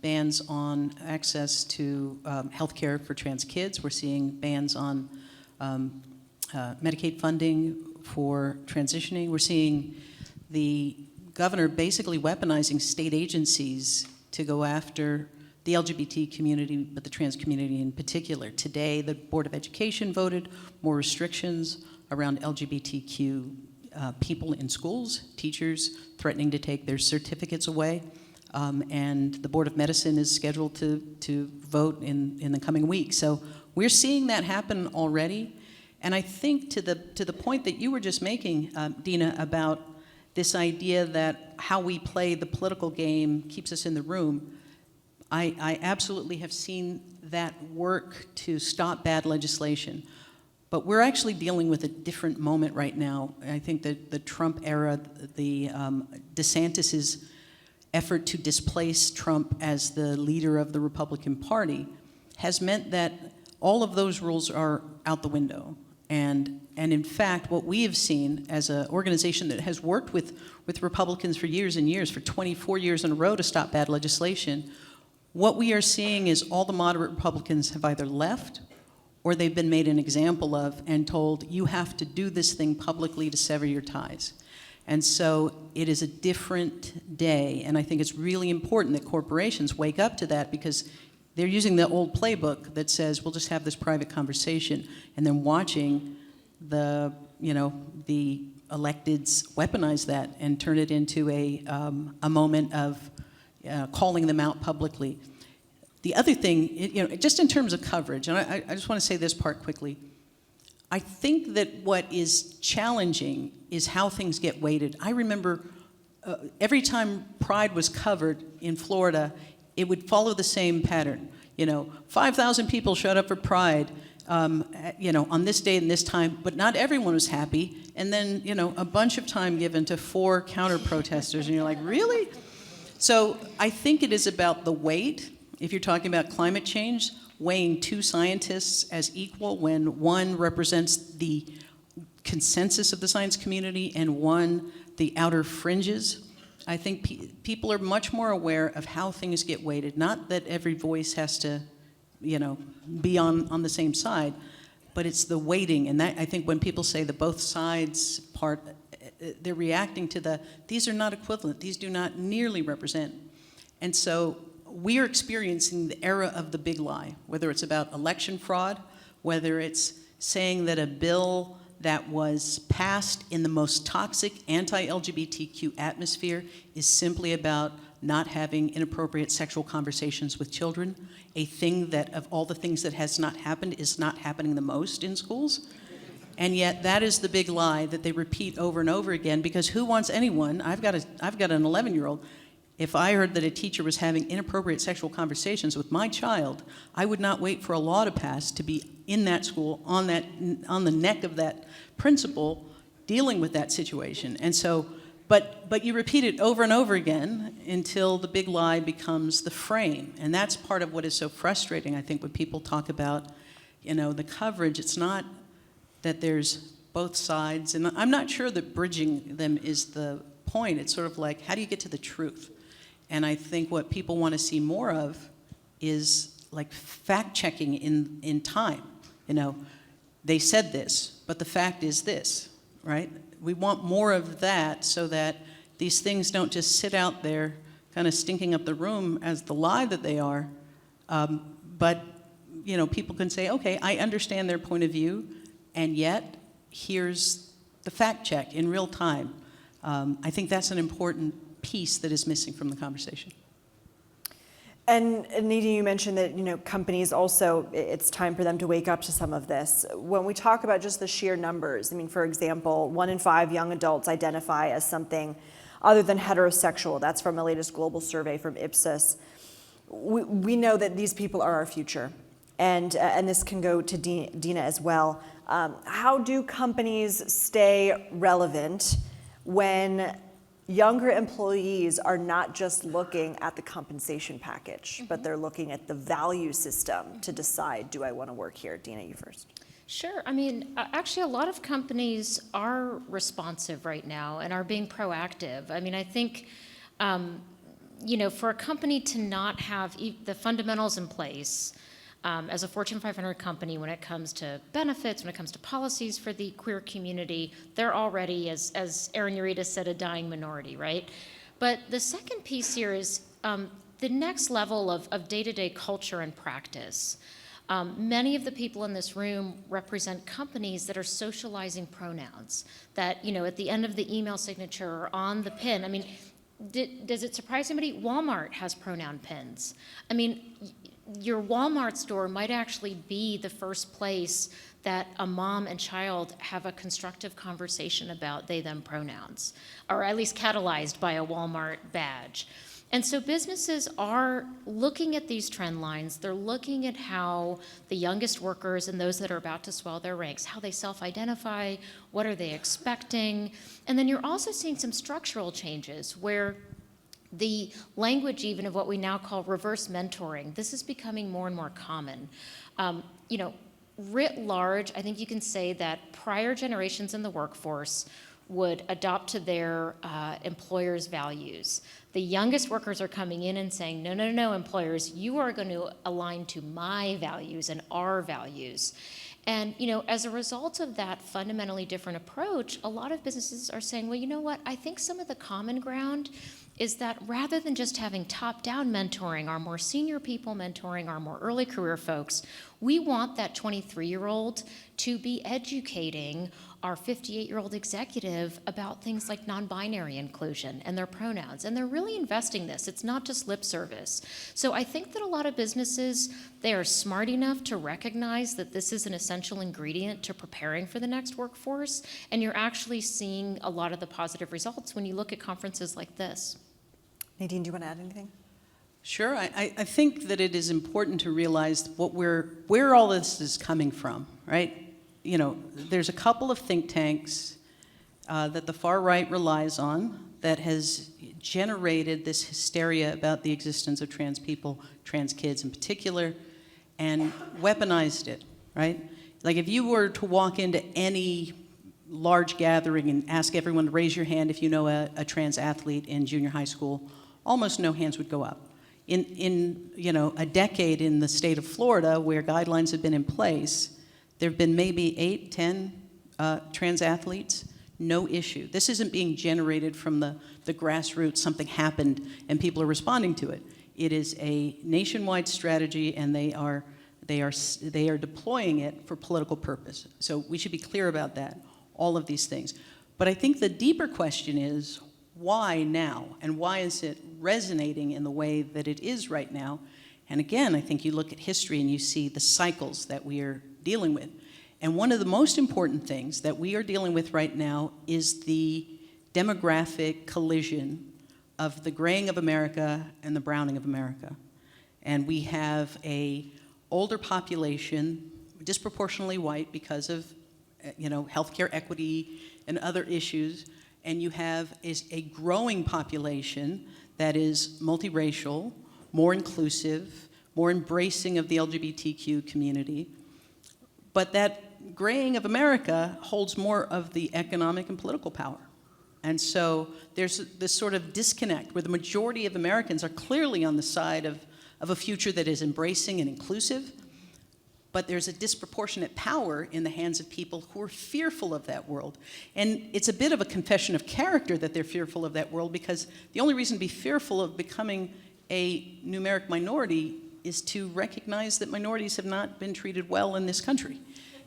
bans on access to health care for trans kids. We're seeing bans on Medicaid funding for transitioning. We're seeing the governor basically weaponizing state agencies to go after the LGBT community, but the trans community in particular. Today, the Board of Education voted more restrictions around LGBTQ people in schools, teachers threatening to take their certificates away. And the Board of Medicine is scheduled to vote in the coming week. So we're seeing that happen already. And I think to the point that you were just making, Dina, about this idea that how we play the political game keeps us in the room, I absolutely have seen that work to stop bad legislation. But we're actually dealing with a different moment right now. I think that the Trump era, the DeSantis's effort to displace Trump as the leader of the Republican Party has meant that all of those rules are out the window. And in fact, what we have seen as an organization that has worked with Republicans for years and years, for 24 years in a row to stop bad legislation, what we are seeing is all the moderate Republicans have either left or they've been made an example of and told, you have to do this thing publicly to sever your ties. And so it is a different day, and I think it's really important that corporations wake up to that, because they're using the old playbook that says, we'll just have this private conversation, and then watching the electeds weaponize that and turn it into a moment of calling them out publicly. The other thing, just in terms of coverage, and I just want to say this part quickly. I think that what is challenging is how things get weighted. I remember every time Pride was covered in Florida, it would follow the same pattern. 5,000 people showed up for Pride, on this day and this time, but not everyone was happy. And then, a bunch of time given to 4 counter-protesters, and you're like, really? So I think it is about the weight. If you're talking about climate change, weighing 2 scientists as equal when one represents the consensus of the science community and one the outer fringes. I think people are much more aware of how things get weighted. Not that every voice has to, be on the same side, but it's the weighting. And that, I think when people say the both sides part, they're reacting to these are not equivalent. These do not nearly represent. And so we are experiencing the era of the big lie, whether it's about election fraud, whether it's saying that a bill that was passed in the most toxic anti-LGBTQ atmosphere is simply about not having inappropriate sexual conversations with children, a thing that of all the things that has not happened is not happening the most in schools. And yet that is the big lie that they repeat over and over again, because who wants anyone, I've got an 11-year-old, if I heard that a teacher was having inappropriate sexual conversations with my child, I would not wait for a law to pass to be in that school, on the neck of that principal, dealing with that situation. And so, but you repeat it over and over again until the big lie becomes the frame. And that's part of what is so frustrating, I think, when people talk about, the coverage. It's not that there's both sides, and I'm not sure that bridging them is the point. It's sort of like, how do you get to the truth? And I think what people want to see more of is like fact-checking in time. They said this, but the fact is this, right? We want more of that so that these things don't just sit out there kind of stinking up the room as the lie that they are. But people can say, okay, I understand their point of view, and yet here's the fact check in real time. I think that's an important piece that is missing from the conversation. And Nidhi, you mentioned that companies also, it's time for them to wake up to some of this. When we talk about just the sheer numbers, for example, 1 in 5 young adults identify as something other than heterosexual. That's from a latest global survey from Ipsos. We know that these people are our future, and this can go to Dina as well. How do companies stay relevant when younger employees are not just looking at the compensation package, but they're looking at the value system to decide, do I want to work here? Dina, you first. Sure. Actually, a lot of companies are responsive right now and are being proactive. I think, for a company to not have the fundamentals in place, as a Fortune 500 company, when it comes to benefits, when it comes to policies for the queer community, they're already, as Erin Urita said, a dying minority, right? But the second piece here is the next level of day-to-day culture and practice. Many of the people in this room represent companies that are socializing pronouns, that, at the end of the email signature or on the pin. Does it surprise anybody? Walmart has pronoun pins. Your Walmart store might actually be the first place that a mom and child have a constructive conversation about they/them pronouns, or at least catalyzed by a Walmart badge. And so businesses are looking at these trend lines. They're looking at how the youngest workers and those that are about to swell their ranks, how they self-identify, what are they expecting. And then you're also seeing some structural changes where the language even of what we now call reverse mentoring, this is becoming more and more common. Writ large, I think you can say that prior generations in the workforce would adopt to their employers' values. The youngest workers are coming in and saying, no, employers, you are going to align to my values and our values. And, as a result of that fundamentally different approach, a lot of businesses are saying, well, you know what, I think some of the common ground is that rather than just having top-down mentoring, our more senior people mentoring our more early career folks, we want that 23-year-old to be educating our 58-year-old executive about things like non-binary inclusion and their pronouns, and they're really investing this. It's not just lip service. So I think that a lot of businesses, they are smart enough to recognize that this is an essential ingredient to preparing for the next workforce, and you're actually seeing a lot of the positive results when you look at conferences like this. Nadine, do you want to add anything? Sure. I think that it is important to realize where all this is coming from, right? You know, there's a couple of think tanks that the far right relies on that has generated this hysteria about the existence of trans people, trans kids in particular, and weaponized it, right? Like if you were to walk into any large gathering and ask everyone to raise your hand if you know a trans athlete in junior high school, almost no hands would go up. In you know, a decade in the state of Florida where guidelines have been in place, there have been maybe 8, 10 trans athletes, no issue. This isn't being generated from the grassroots, something happened and people are responding to it. It is a nationwide strategy and they are deploying it for political purpose. So we should be clear about that, all of these things. But I think the deeper question is, why now? And why is it resonating in the way that it is right now? And again, I think you look at history and you see the cycles that we are dealing with. And one of the most important things that we are dealing with right now is the demographic collision of the graying of America and the browning of America. And we have an older population, disproportionately white because of healthcare equity and other issues. And you have a growing population that is multiracial, more inclusive, more embracing of the LGBTQ community. But that graying of America holds more of the economic and political power. And so there's this sort of disconnect where the majority of Americans are clearly on the side of a future that is embracing and inclusive, but there's a disproportionate power in the hands of people who are fearful of that world. And it's a bit of a confession of character that they're fearful of that world, because the only reason to be fearful of becoming a numeric minority is to recognize that minorities have not been treated well in this country.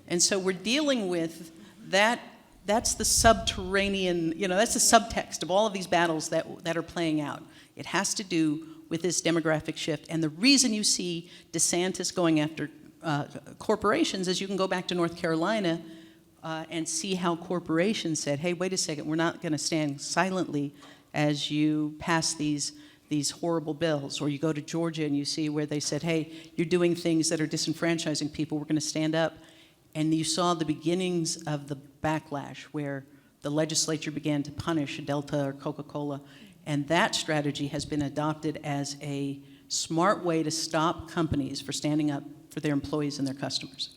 And so we're dealing with that. That's the subterranean, that's the subtext of all of these battles that are playing out. It has to do with this demographic shift. And the reason you see DeSantis going after corporations is you can go back to North Carolina and see how corporations said, hey, wait a second, we're not going to stand silently as you pass these horrible bills. Or you go to Georgia and you see where they said, hey, you're doing things that are disenfranchising people, we're going to stand up. And you saw the beginnings of the backlash where the legislature began to punish Delta or Coca-Cola. And that strategy has been adopted as a smart way to stop companies for standing up for their employees and their customers.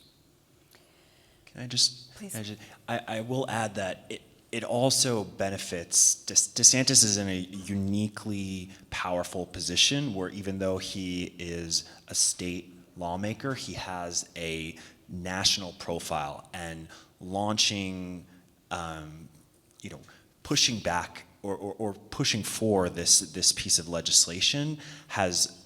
Can I just, please? I will add that it also benefits, DeSantis is in a uniquely powerful position where even though he is a state lawmaker, he has a national profile, and launching, pushing back or pushing for this piece of legislation has,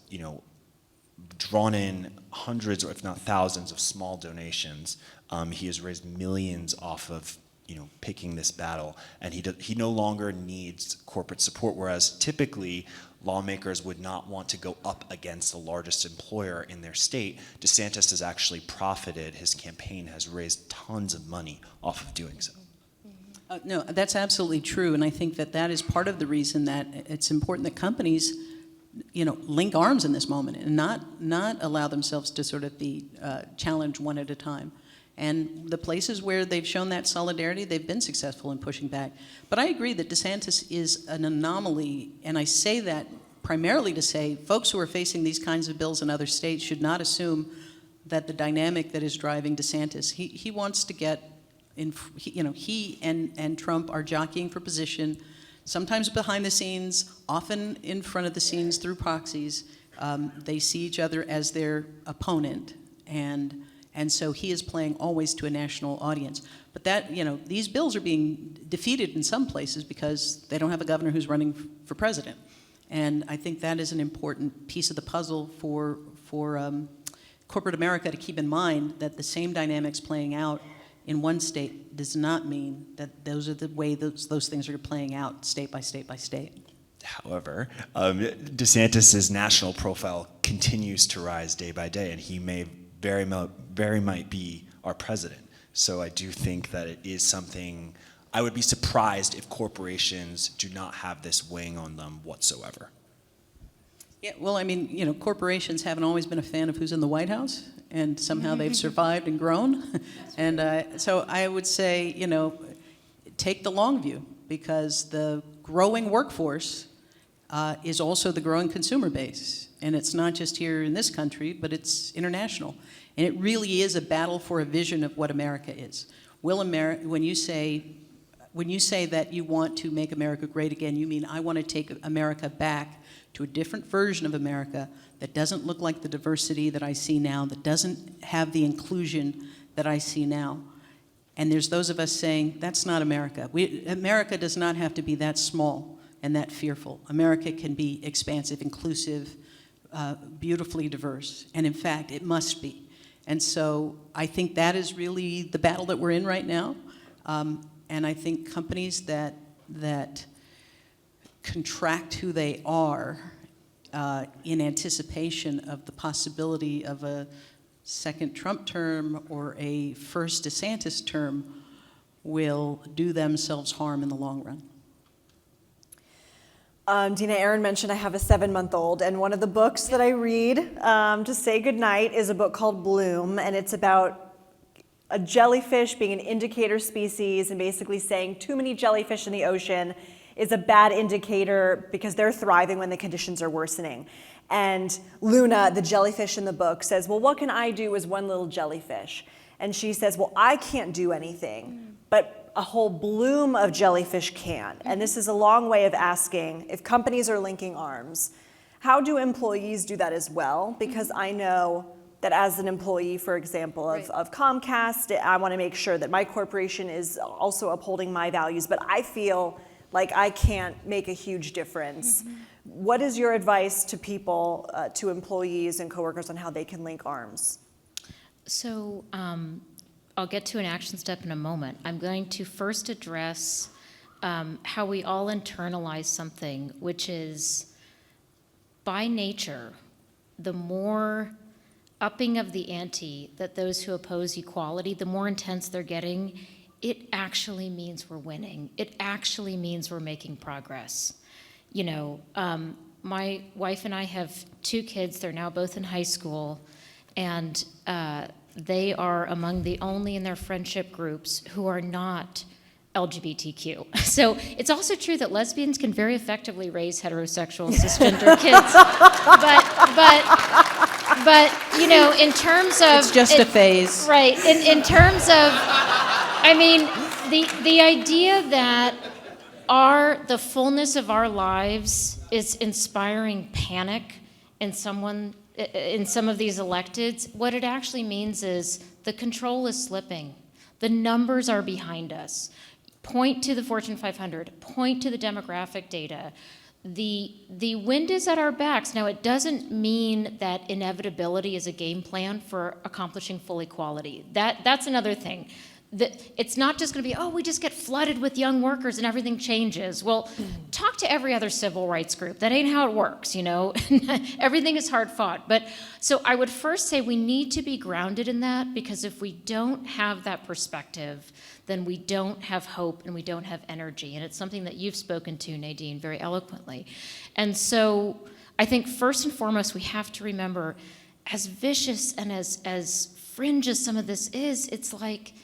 drawn in hundreds or if not thousands of small donations. He has raised millions off of picking this battle, and he no longer needs corporate support, whereas typically lawmakers would not want to go up against the largest employer in their state. DeSantis has actually profited. His campaign has raised tons of money off of doing so. No, that's absolutely true, and I think that is part of the reason that it's important that companies link arms in this moment and not allow themselves to sort of be challenged one at a time. And the places where they've shown that solidarity, they've been successful in pushing back. But I agree that DeSantis is an anomaly, and I say that primarily to say folks who are facing these kinds of bills in other states should not assume that the dynamic that is driving DeSantis, he wants to get in, he and Trump are jockeying for position, sometimes behind the scenes, often in front of the scenes through proxies. They see each other as their opponent, and so he is playing always to a national audience. But that, these bills are being defeated in some places because they don't have a governor who's running for president. And I think that is an important piece of the puzzle for corporate America to keep in mind, that the same dynamics playing out in one state does not mean that those are the way those things are playing out state by state by state. However, DeSantis's national profile continues to rise day by day, and he may very might be our president. So I do think that it is something, I would be surprised if corporations do not have this weighing on them whatsoever. Yeah, well, I mean, you know, corporations haven't always been a fan of who's in the White House, and somehow they've survived and grown. And so I would say, you know, take the long view, because the growing workforce is also the growing consumer base. And it's not just here in this country, but it's international. And it really is a battle for a vision of what America is. Will America, when you say that you want to make America great again, you mean I want to take America back to a different version of America that doesn't look like the diversity that I see now, that doesn't have the inclusion that I see now. And there's those of us saying, that's not America. America does not have to be that small and that fearful. America can be expansive, inclusive, beautifully diverse. And in fact, it must be. And so I think that is really the battle that we're in right now. And I think companies that contract who they are in anticipation of the possibility of a second Trump term or a first DeSantis term will do themselves harm in the long run. Dina, Aaron mentioned I have a 7-month-old, and one of the books that I read to say goodnight is a book called Bloom, and it's about a jellyfish being an indicator species and basically saying too many jellyfish in the ocean is a bad indicator because they're thriving when the conditions are worsening. And Luna, the jellyfish in the book, says, well, what can I do as one little jellyfish? And she says, well, I can't do anything, but a whole bloom of jellyfish can. And this is a long way of asking, if companies are linking arms, how do employees do that as well? Because I know that as an employee, for example, of Comcast, I want to make sure that my corporation is also upholding my values, but I feel like I can't make a huge difference. What is your advice to people, to employees and coworkers on how they can link arms? So I'll get to an action step in a moment. I'm going to first address how we all internalize something, which is by nature, the more upping of the ante that those who oppose equality, the more intense they're getting, it actually means we're winning. It actually means we're making progress. You know, my wife and I have 2 kids. They're now both in high school, and they are among the only in their friendship groups who are not LGBTQ. So it's also true that lesbians can very effectively raise heterosexual cisgender kids. But you know, in terms of it's just a phase, right? In terms of, I mean, the idea that the fullness of our lives is inspiring panic in some of these electeds, what it actually means is the control is slipping. The numbers are behind us. Point to the Fortune 500, point to the demographic data. The wind is at our backs. Now, it doesn't mean that inevitability is a game plan for accomplishing full equality. That's another thing. It's not just going to be, oh, we just get flooded with young workers and everything changes. Well, talk to every other civil rights group. That ain't how it works, you know. Everything is hard fought. But so I would first say we need to be grounded in that, because if we don't have that perspective, then we don't have hope and we don't have energy. And it's something that you've spoken to, Nadine, very eloquently. And so I think first and foremost, we have to remember, as vicious and as fringe as some of this is, it's like,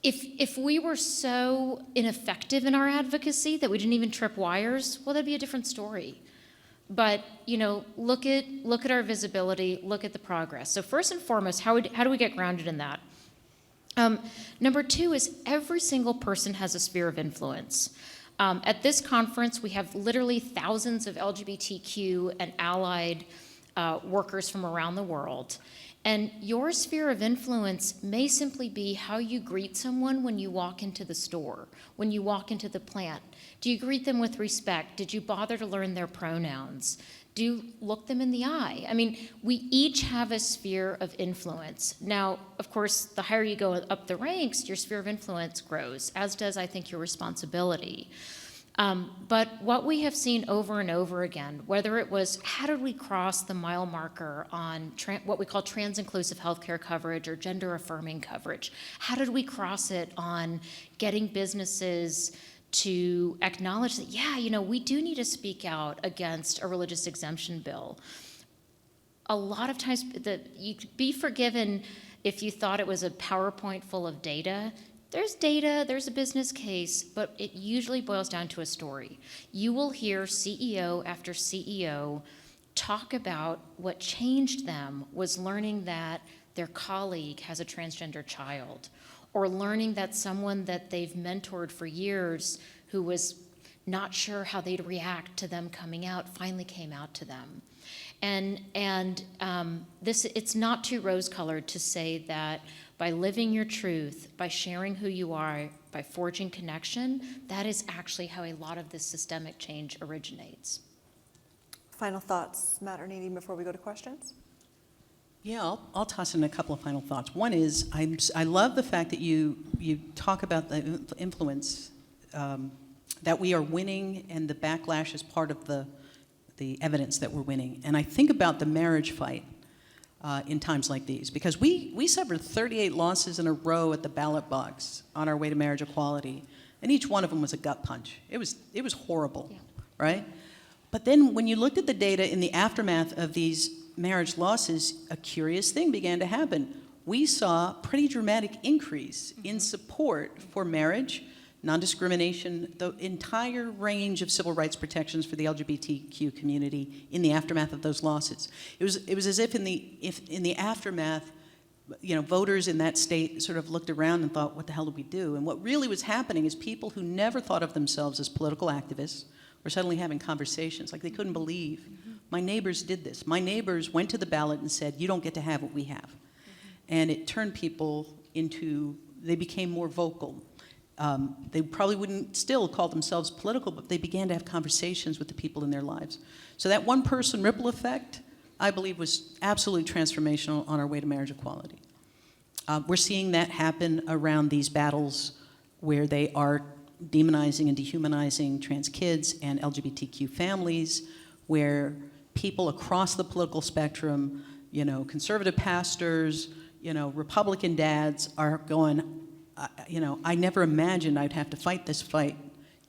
if we were so ineffective in our advocacy that we didn't even trip wires, well, that'd be a different story. But, you know, look at our visibility, look at the progress. So first and foremost, how do we get grounded in that? Number 2 is every single person has a sphere of influence. At this conference, we have literally thousands of LGBTQ and allied workers from around the world. And your sphere of influence may simply be how you greet someone when you walk into the store, when you walk into the plant. Do you greet them with respect? Did you bother to learn their pronouns? do look them in the eye. I mean, we each have a sphere of influence. Now, of course, the higher you go up the ranks, your sphere of influence grows, as does, I think, your responsibility. But what we have seen over and over again, whether it was how did we cross the mile marker on what we call trans-inclusive healthcare coverage or gender-affirming coverage, how did we cross it on getting businesses to acknowledge that, yeah, you know, we do need to speak out against a religious exemption bill. A lot of times, you'd be forgiven if you thought it was a PowerPoint full of data. There's data, there's a business case, but it usually boils down to a story. You will hear CEO after CEO talk about what changed them was learning that their colleague has a transgender child, or learning that someone that they've mentored for years who was not sure how they'd react to them coming out finally came out to them. And it's not too rose-colored to say that by living your truth, by sharing who you are, by forging connection, that is actually how a lot of this systemic change originates. Final thoughts, Matt or Nadine, before we go to questions? Yeah, I'll toss in a couple of final thoughts. One is, I love the fact that you talk about the influence, that we are winning, and the backlash is part of the evidence that we're winning. And I think about the marriage fight in times like these, because we suffered 38 losses in a row at the ballot box on our way to marriage equality, and each one of them was a gut punch. It was horrible, right? But then when you looked at the data in the aftermath of these marriage losses, a curious thing began to happen. We saw a pretty dramatic increase in support for marriage, non-discrimination, the entire range of civil rights protections for the LGBTQ community in the aftermath of those losses. It was as if in the aftermath, you know, voters in that state sort of looked around and thought, what the hell do we do? And what really was happening is people who never thought of themselves as political activists were suddenly having conversations like they couldn't believe. My neighbors did this. My neighbors went to the ballot and said, you don't get to have what we have. And it turned people into, they became more vocal. They probably wouldn't still call themselves political, but they began to have conversations with the people in their lives. So that one person ripple effect, I believe, was absolutely transformational on our way to marriage equality. We're seeing that happen around these battles where they are demonizing and dehumanizing trans kids and LGBTQ families, where people across the political spectrum, you know, conservative pastors, you know, Republican dads are going, you know, I never imagined I'd have to fight this fight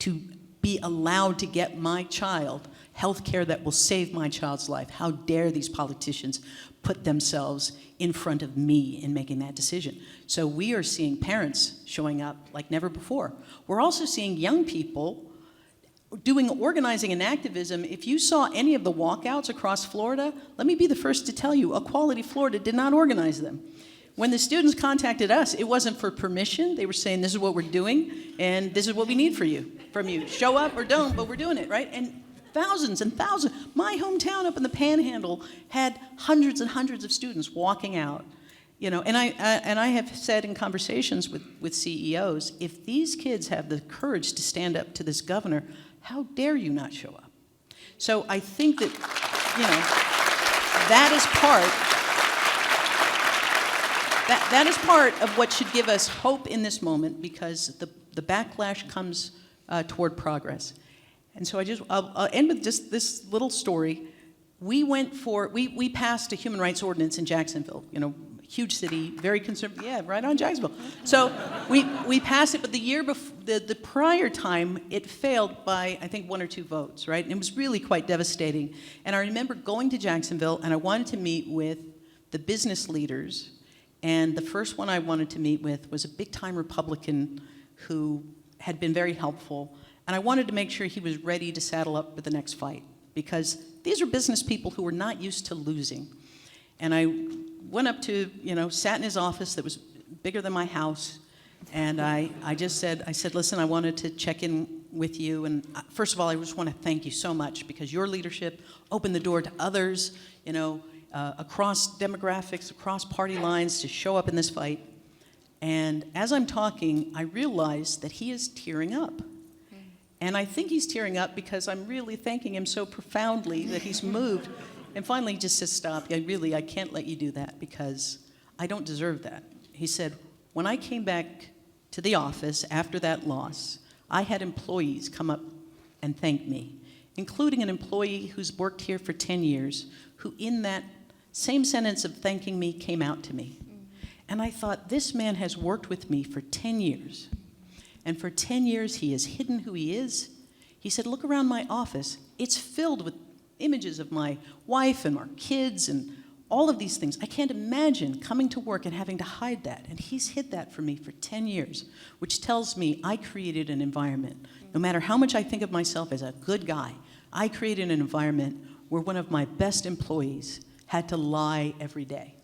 to be allowed to get my child health care that will save my child's life. How dare these politicians put themselves in front of me in making that decision? So we are seeing parents showing up like never before. We're also seeing young people doing organizing and activism. If you saw any of the walkouts across Florida, let me be the first to tell you, Equality Florida did not organize them. When the students contacted us, it wasn't for permission. They were saying, this is what we're doing, and this is what we need from you. Show up or don't, but we're doing it, right? And thousands and thousands. My hometown up in the Panhandle had hundreds and hundreds of students walking out. You know, and I have said in conversations with CEOs, if these kids have the courage to stand up to this governor, how dare you not show up? So I think that, you know, that is part of what should give us hope in this moment, because the backlash comes toward progress. And so I'll end with just this little story. We passed a human rights ordinance in Jacksonville, you know, huge city, very conservative, yeah, right on Jacksonville. So we passed it, but the year before, the prior time, it failed by, I think, 1 or 2 votes, right? And it was really quite devastating. And I remember going to Jacksonville, and I wanted to meet with the business leaders, and the first one I wanted to meet with was a big-time Republican who had been very helpful, and I wanted to make sure he was ready to saddle up for the next fight, because these are business people who were not used to losing. And I went up to, you know, sat in his office that was bigger than my house, and I said, listen, I wanted to check in with you, and first of all, I just want to thank you so much, because your leadership opened the door to others, you know, across demographics, across party lines, to show up in this fight. And as I'm talking, I realize that he is tearing up. And I think he's tearing up because I'm really thanking him so profoundly that he's moved. And finally he just says, stop, I can't let you do that because I don't deserve that. He said, when I came back to the office after that loss, I had employees come up and thank me, including an employee who's worked here for 10 years, who in that same sentence of thanking me came out to me. And I thought, this man has worked with me for 10 years. And for 10 years, he has hidden who he is. He said, look around my office. It's filled with images of my wife and our kids and all of these things. I can't imagine coming to work and having to hide that. And he's hid that from me for 10 years, which tells me I created an environment. No matter how much I think of myself as a good guy, I created an environment where one of my best employees had to lie every day.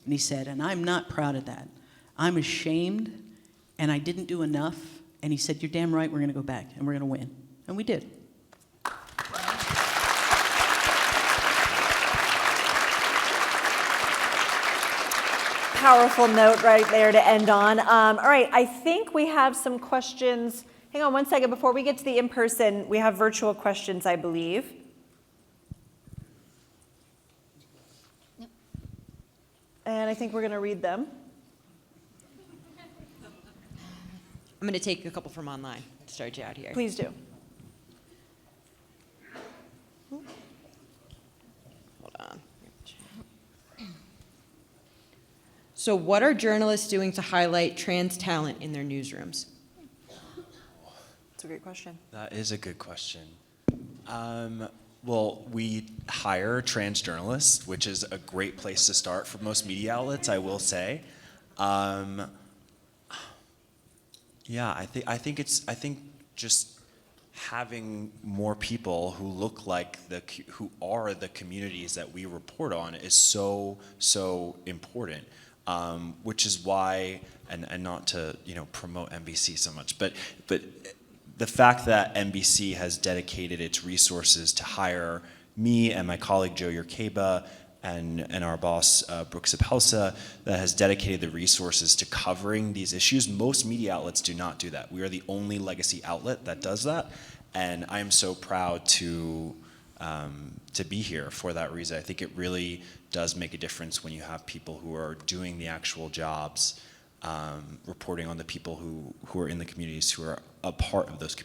And he said, and I'm not proud of that. I'm ashamed, and I didn't do enough. And he said, you're damn right, we're going to go back, and we're going to win. And we did. Powerful note right there to end on. All right, I think we have some questions. Hang on one second. Before we get to the in-person, we have virtual questions, I believe. Yep. And I think we're going to read them. I'm going to take a couple from online to start you out here. Please do. Hold on. So what are journalists doing to highlight trans talent in their newsrooms? That's a great question. That is a good question. Well, we hire trans journalists, which is a great place to start for most media outlets, I will say. Yeah, I think just having more people who look like who are the communities that we report on is so important. Which is why, and not to promote NBC so much, but the fact that NBC has dedicated its resources to hire me and my colleague Joe Yerkeba and our boss Brooke Sapelsa, that has dedicated the resources to covering these issues. Most media outlets do not do that. We are the only legacy outlet that does that, and I am so proud to be here for that reason. I think it really does make a difference when you have people who are doing the actual jobs, reporting on the people who are in the communities, who are a part of those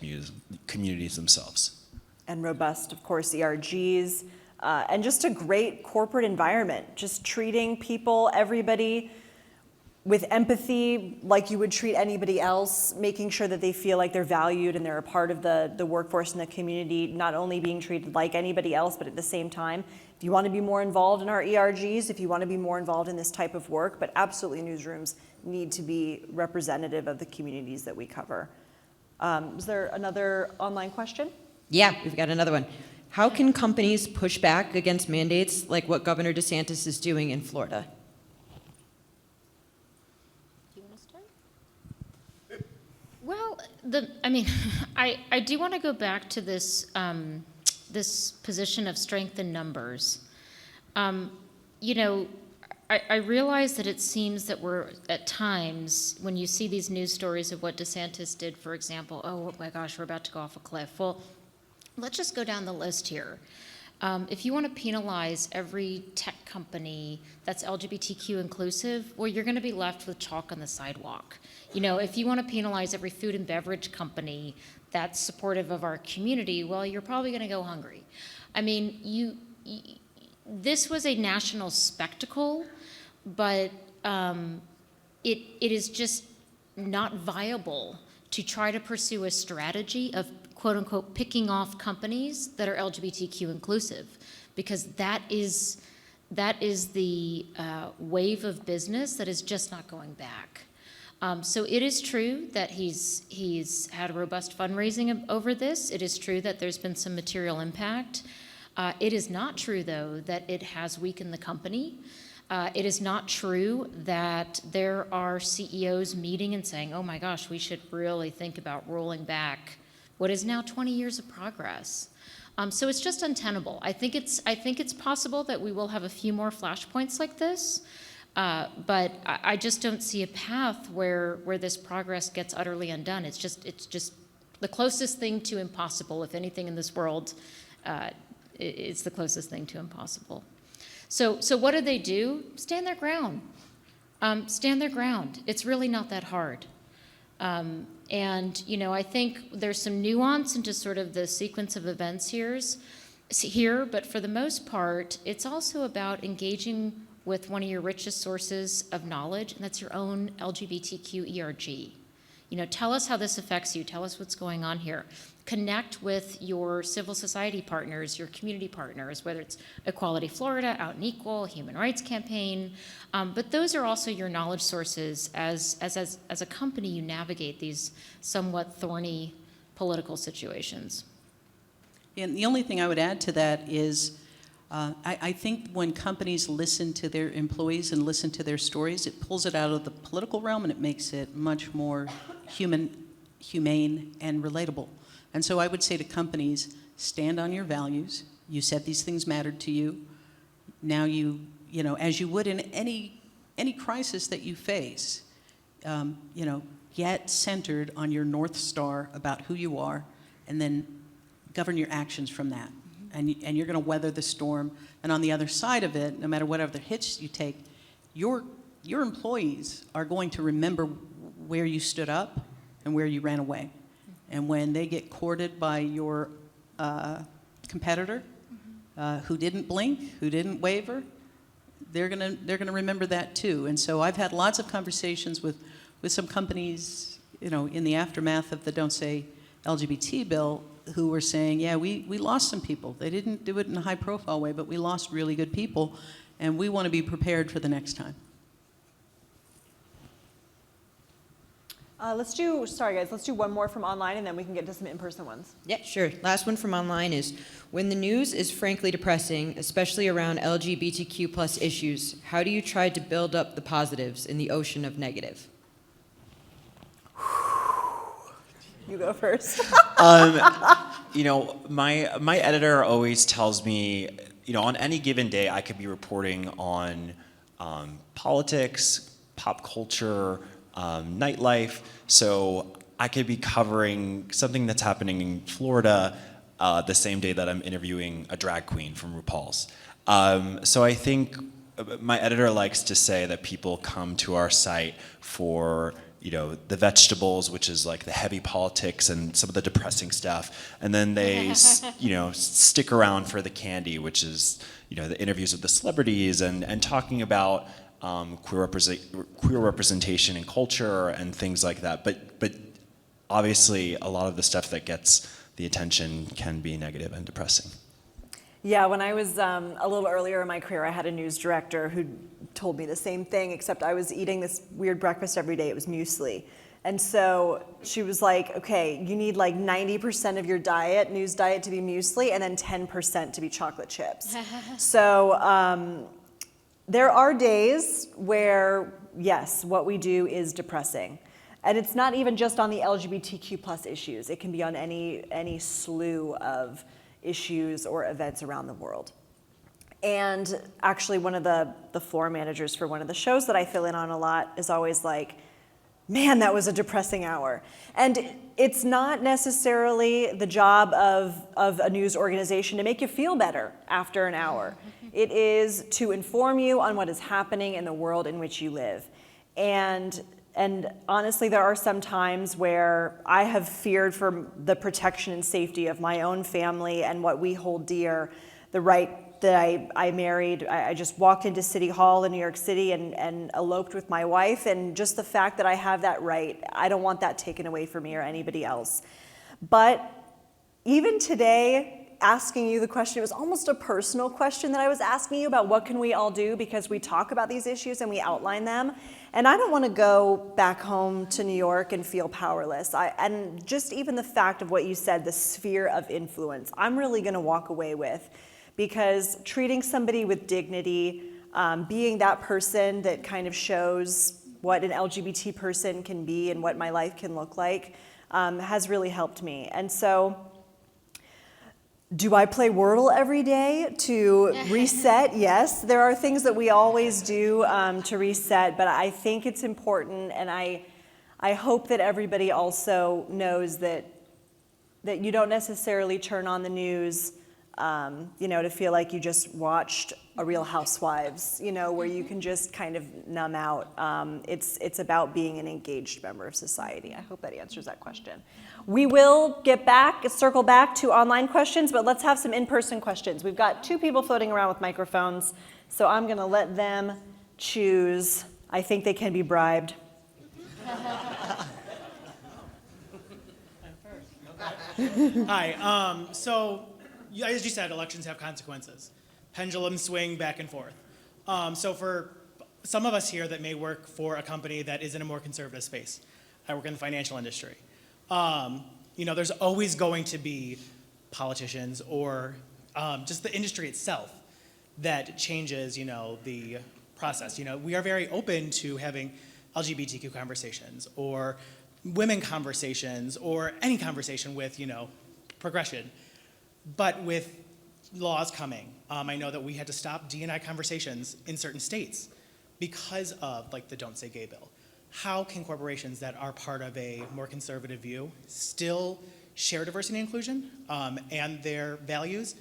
communities themselves. And robust, of course, ERGs, and just a great corporate environment, just treating people, everybody, with empathy like you would treat anybody else, making sure that they feel like they're valued and they're a part of the workforce and the community, not only being treated like anybody else, but at the same time, if you want to be more involved in our ERGs, if you want to be more involved in this type of work, but absolutely newsrooms need to be representative of the communities that we cover. Was there another online question? Yeah, we've got another one. How can companies push back against mandates like what Governor DeSantis is doing in Florida? Well, I do want to go back to this this position of strength in numbers. I realize that it seems that we're at times when you see these news stories of what DeSantis did, for example, oh my gosh, we're about to go off a cliff. Well, let's just go down the list here. If you want to penalize every tech company that's LGBTQ inclusive, well, you're going to be left with chalk on the sidewalk. If you want to penalize every food and beverage company that's supportive of our community, well, you're probably going to go hungry. I mean, this was a national spectacle, but it is just not viable to try to pursue a strategy of quote unquote picking off companies that are LGBTQ inclusive, because that is the wave of business that is just not going back. So it is true that he's had robust fundraising over this. It is true that there's been some material impact. It is not true, though, that it has weakened the company. It is not true that there are CEOs meeting and saying, oh my gosh, we should really think about rolling back what is now 20 years of progress. So it's just untenable. I think it's possible that we will have a few more flashpoints like this, but I just don't see a path where this progress gets utterly undone. It's just The closest thing to impossible, if anything in this world, it's the closest thing to impossible. So what do they do? Stand their ground. Stand their ground. It's really not that hard. And, you know, I think there's some nuance into sort of the sequence of events here, but for the most part, it's also about engaging with one of your richest sources of knowledge, and that's your own LGBTQ ERG. You know, tell us how this affects you. Tell us what's going on here. Connect with your civil society partners, your community partners, whether it's Equality Florida, Out and Equal, Human Rights Campaign. But those are also your knowledge sources as a company you navigate these somewhat thorny political situations. And the only thing I would add to that is I think when companies listen to their employees and listen to their stories, it pulls it out of the political realm and it makes it much more humane, and relatable. And so I would say to companies, stand on your values. You said these things mattered to you. Now you know, as you would in any crisis that you face, you know, get centered on your North Star about who you are, and then govern your actions from that. And you're going to weather the storm. And on the other side of it, no matter what other hits you take, your employees are going to remember where you stood up and where you ran away. And when they get courted by your competitor, who didn't blink, who didn't waver, they're gonna remember that too. And so I've had lots of conversations with some companies, you know, in the aftermath of the Don't Say LGBT bill, who were saying, yeah, we lost some people. They didn't do it in a high-profile way, but we lost really good people, and we want to be prepared for the next time. Let's do one more from online, and then we can get to some in-person ones. Yeah, sure. Last one from online is, when the news is frankly depressing, especially around LGBTQ plus issues, how do you try to build up the positives in the ocean of negative? You go first. You know, my editor always tells me, you know, on any given day I could be reporting on politics, pop culture, nightlife. So I could be covering something that's happening in Florida the same day that I'm interviewing a drag queen from RuPaul's. So I think my editor likes to say that people come to our site for, you know, the vegetables, which is like the heavy politics and some of the depressing stuff, and then they, you know, stick around for the candy, which is, you know, the interviews with the celebrities and talking about queer representation in culture and things like that. But obviously, a lot of the stuff that gets the attention can be negative and depressing. Yeah, when I was a little earlier in my career, I had a news director who told me the same thing, except I was eating this weird breakfast every day. It was muesli. And so she was like, okay, you need like 90% of your diet, news diet, to be muesli, and then 10% to be chocolate chips. So there are days where, yes, what we do is depressing. And it's not even just on the LGBTQ plus issues. It can be on any slew of issues or events around the world. And actually one of the floor managers for one of the shows that I fill in on a lot is always like, man, that was a depressing hour. And it's not necessarily the job of a news organization to make you feel better after an hour. It is to inform you on what is happening in the world in which you live. And honestly, there are some times where I have feared for the protection and safety of my own family and what we hold dear, the right that I married. I just walked into City Hall in New York City and eloped with my wife, and just the fact that I have that right, I don't want that taken away from me or anybody else. But even today, asking you the question, it was almost a personal question that I was asking you about what can we all do, because we talk about these issues and we outline them. And I don't want to go back home to New York and feel powerless. And just even the fact of what you said, the sphere of influence, I'm really going to walk away with, because treating somebody with dignity, being that person that kind of shows what an LGBT person can be and what my life can look like, has really helped me. And so, do I play Wordle every day to reset? Yes, there are things that we always do to reset, but I think it's important, and I hope that everybody also knows that that you don't necessarily turn on the news, to feel like you just watched a Real Housewives, where you can just kind of numb out. It's about being an engaged member of society. I hope that answers that question. We will circle back to online questions, but let's have some in-person questions. We've got 2 people floating around with microphones, so I'm going to let them choose. I think they can be bribed. Hi. So, as you said, elections have consequences. Pendulums swing back and forth. So for some of us here that may work for a company that is in a more conservative space, I work in the financial industry. There's always going to be politicians or just the industry itself that changes, the process. We are very open to having LGBTQ conversations or women conversations or any conversation with, progression. But with laws coming, I know that we had to stop D&I conversations in certain states because of the Don't Say Gay bill. How can corporations that are part of a more conservative view still share diversity and inclusion and their values,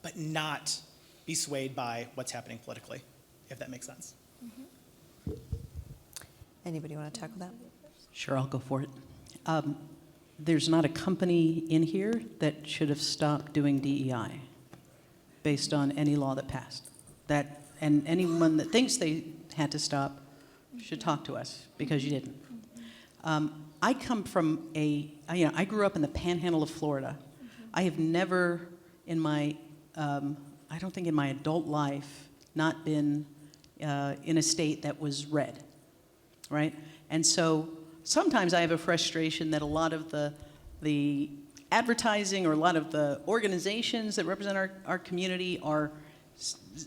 but not be swayed by what's happening politically, if that makes sense? Anybody want to tackle that? Sure, I'll go for it. There's not a company in here that should have stopped doing DEI based on any law that passed. And anyone that thinks they had to stop should talk to us, because you didn't. I come from I grew up in the panhandle of Florida. I have never in my, I don't think in my adult life, not been in a state that was red, right? And so sometimes I have a frustration that a lot of the advertising or a lot of the organizations that represent our community are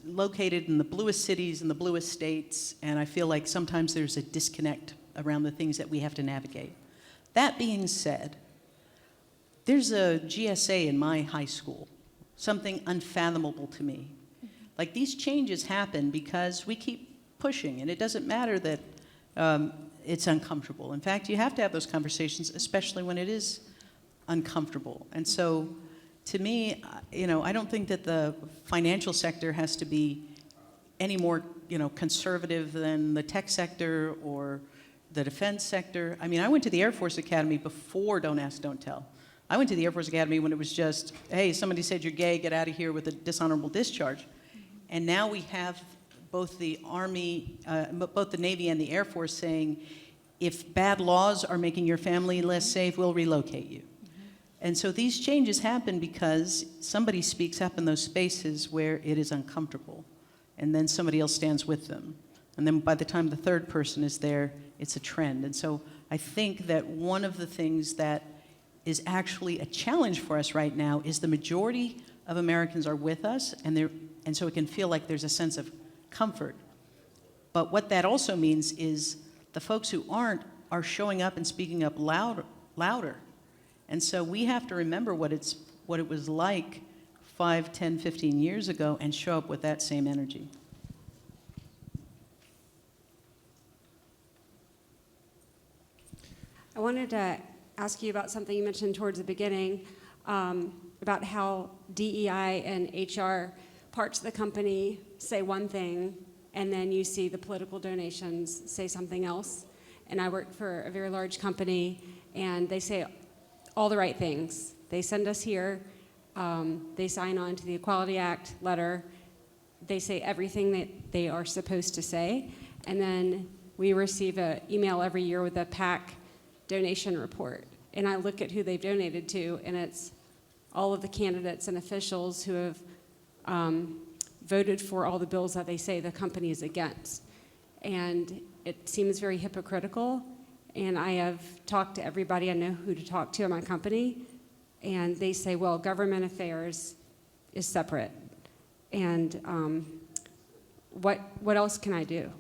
located in the bluest cities and the bluest states, and I feel like sometimes there's a disconnect around the things that we have to navigate. That being said, there's a GSA in my high school, something unfathomable to me. Like, these changes happen because we keep pushing, and it doesn't matter that it's uncomfortable. In fact, you have to have those conversations, especially when it is uncomfortable. And so, to me, I don't think that the financial sector has to be any more, conservative than the tech sector or the defense sector. I mean, I went to the Air Force Academy before Don't Ask, Don't Tell. I went to the Air Force Academy when it was just, hey, somebody said you're gay, get out of here with a dishonorable discharge. And now we have both the Army, both the Navy and the Air Force saying, if bad laws are making your family less safe, we'll relocate you. And so these changes happen because somebody speaks up in those spaces where it is uncomfortable, and then somebody else stands with them. And then by the time the third person is there, it's a trend. And so I think that one of the things that is actually a challenge for us right now is the majority of Americans are with us, and so it can feel like there's a sense of comfort. But what that also means is the folks who aren't are showing up and speaking up louder. And so we have to remember what it was like 5, 10, 15 years ago and show up with that same energy. I wanted to ask you about something you mentioned towards the beginning, about how DEI and HR parts of the company say one thing, and then you see the political donations say something else. And I work for a very large company, and they say all the right things. They send us here, they sign on to the Equality Act letter, they say everything that they are supposed to say, and then we receive an email every year with a PAC donation report. And I look at who they've donated to, and it's all of the candidates and officials who have voted for all the bills that they say the company is against. And it seems very hypocritical. And I have talked to everybody I know who to talk to in my company, and they say, well, government affairs is separate. And what else can I do?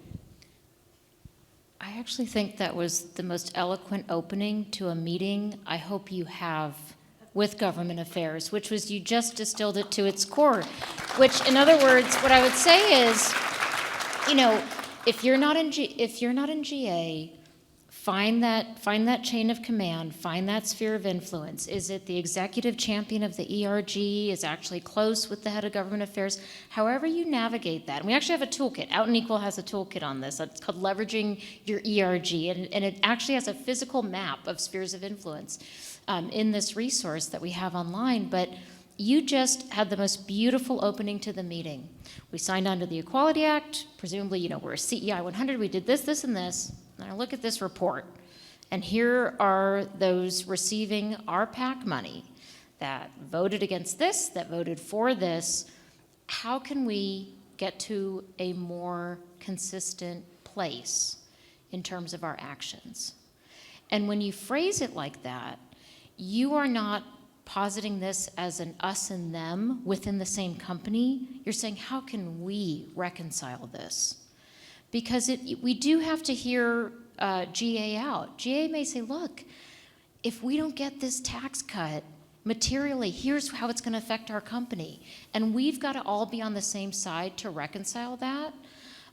I actually think that was the most eloquent opening to a meeting I hope you have with government affairs, which was you just distilled it to its core. Which, in other words, what I would say is, if you're not in GA, Find that chain of command, find that sphere of influence. Is it the executive champion of the ERG, is actually close with the head of government affairs? However you navigate that, and we actually have a toolkit. Out and Equal has a toolkit on this. It's called Leveraging Your ERG, and it actually has a physical map of spheres of influence in this resource that we have online. But you just had the most beautiful opening to the meeting. We signed on to the Equality Act. Presumably, we're a CEI 100. We did this, this, and this. And I look at this report, and here are those receiving our PAC money that voted against this, that voted for this. How can we get to a more consistent place in terms of our actions? And when you phrase it like that, you are not positing this as an us and them within the same company. You're saying, how can we reconcile this? Because we do have to hear GA out. GA may say, look, if we don't get this tax cut materially, here's how it's going to affect our company. And we've got to all be on the same side to reconcile that.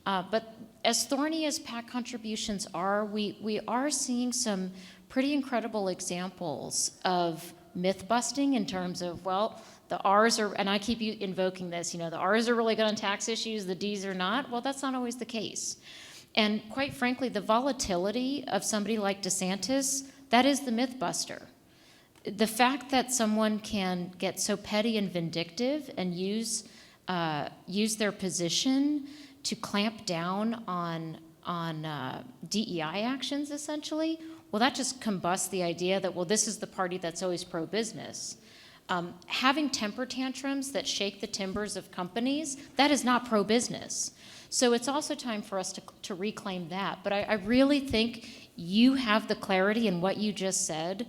But as thorny as PAC contributions are, we are seeing some pretty incredible examples of myth busting in terms of, well, the R's are, and I keep invoking this, the R's are really good on tax issues, the D's are not. Well, that's not always the case. And quite frankly, the volatility of somebody like DeSantis, that is the myth buster. The fact that someone can get so petty and vindictive and use their position to clamp down on DEI actions, essentially, well, that just combusts the idea that, well, this is the party that's always pro-business. Having temper tantrums that shake the timbers of companies, that is not pro-business. So it's also time for us to reclaim that. But I really think you have the clarity in what you just said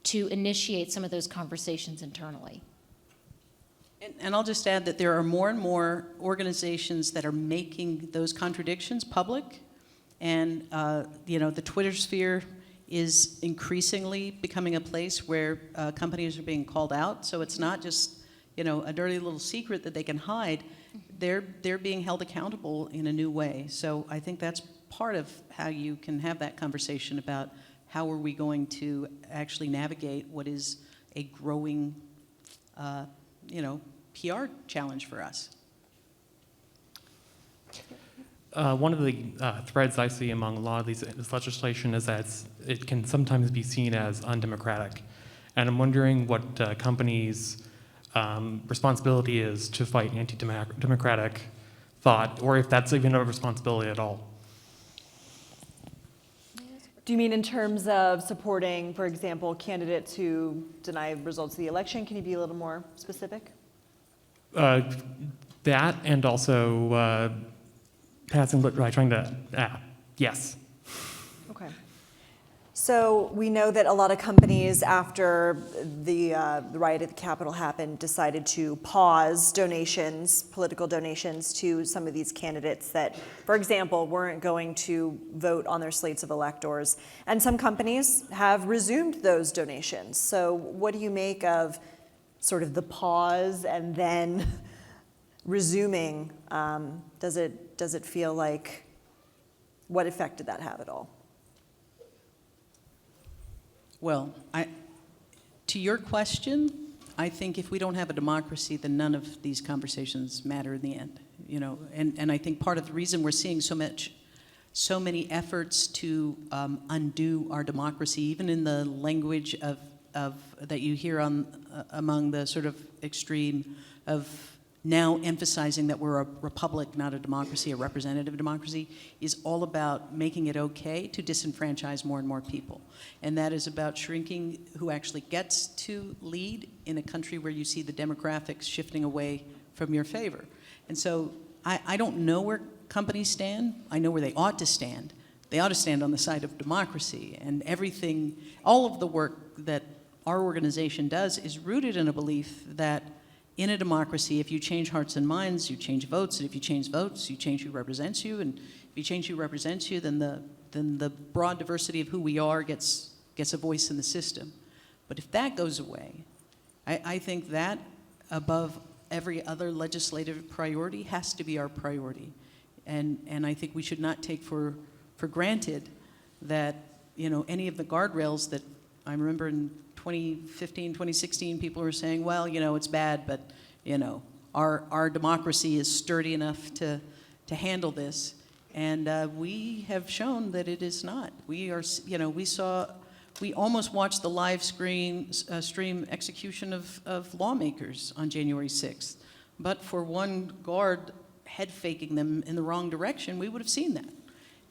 to initiate some of those conversations internally. And I'll just add that there are more and more organizations that are making those contradictions public. And the Twitter sphere is increasingly becoming a place where companies are being called out. So it's not just a dirty little secret that they can hide. They're being held accountable in a new way. So I think that's part of how you can have that conversation about how are we going to actually navigate what is a growing, PR challenge for us. One of the threads I see among a lot of this legislation is that it can sometimes be seen as undemocratic. And I'm wondering what companies' responsibility is to fight anti-democratic thought, or if that's even a responsibility at all. Do you mean in terms of supporting, for example, candidates who deny results of the election? Can you be a little more specific? That, and also yes. Okay. So we know that a lot of companies, after the riot at the Capitol happened, decided to pause donations, political donations, to some of these candidates that, for example, weren't going to vote on their slates of electors. And some companies have resumed those donations. So what do you make of sort of the pause and then resuming? Does it feel like, what effect did that have at all? Well, to your question, I think if we don't have a democracy, then none of these conversations matter in the end. And I think part of the reason we're seeing so many efforts to undo our democracy, even in the language of that you hear among the sort of extreme of now emphasizing that we're a republic, not a democracy, a representative democracy, is all about making it okay to disenfranchise more and more people. And that is about shrinking who actually gets to lead in a country where you see the demographics shifting away from your favor. And so I don't know where companies stand. I know where they ought to stand. They ought to stand on the side of democracy. And everything, all of the work that our organization does is rooted in a belief that in a democracy, if you change hearts and minds, you change votes, and if you change votes, you change who represents you, and if you change who represents you, then the broad diversity of who we are gets a voice in the system. But if that goes away, I think that above every other legislative priority has to be our priority. And I think we should not take for granted that any of the guardrails that I remember in 2015, 2016, people were saying, well, it's bad, but, our democracy is sturdy enough to handle this. And we have shown that it is not. We almost watched the live stream execution of lawmakers on January 6th. But for one guard head faking them in the wrong direction, we would have seen that.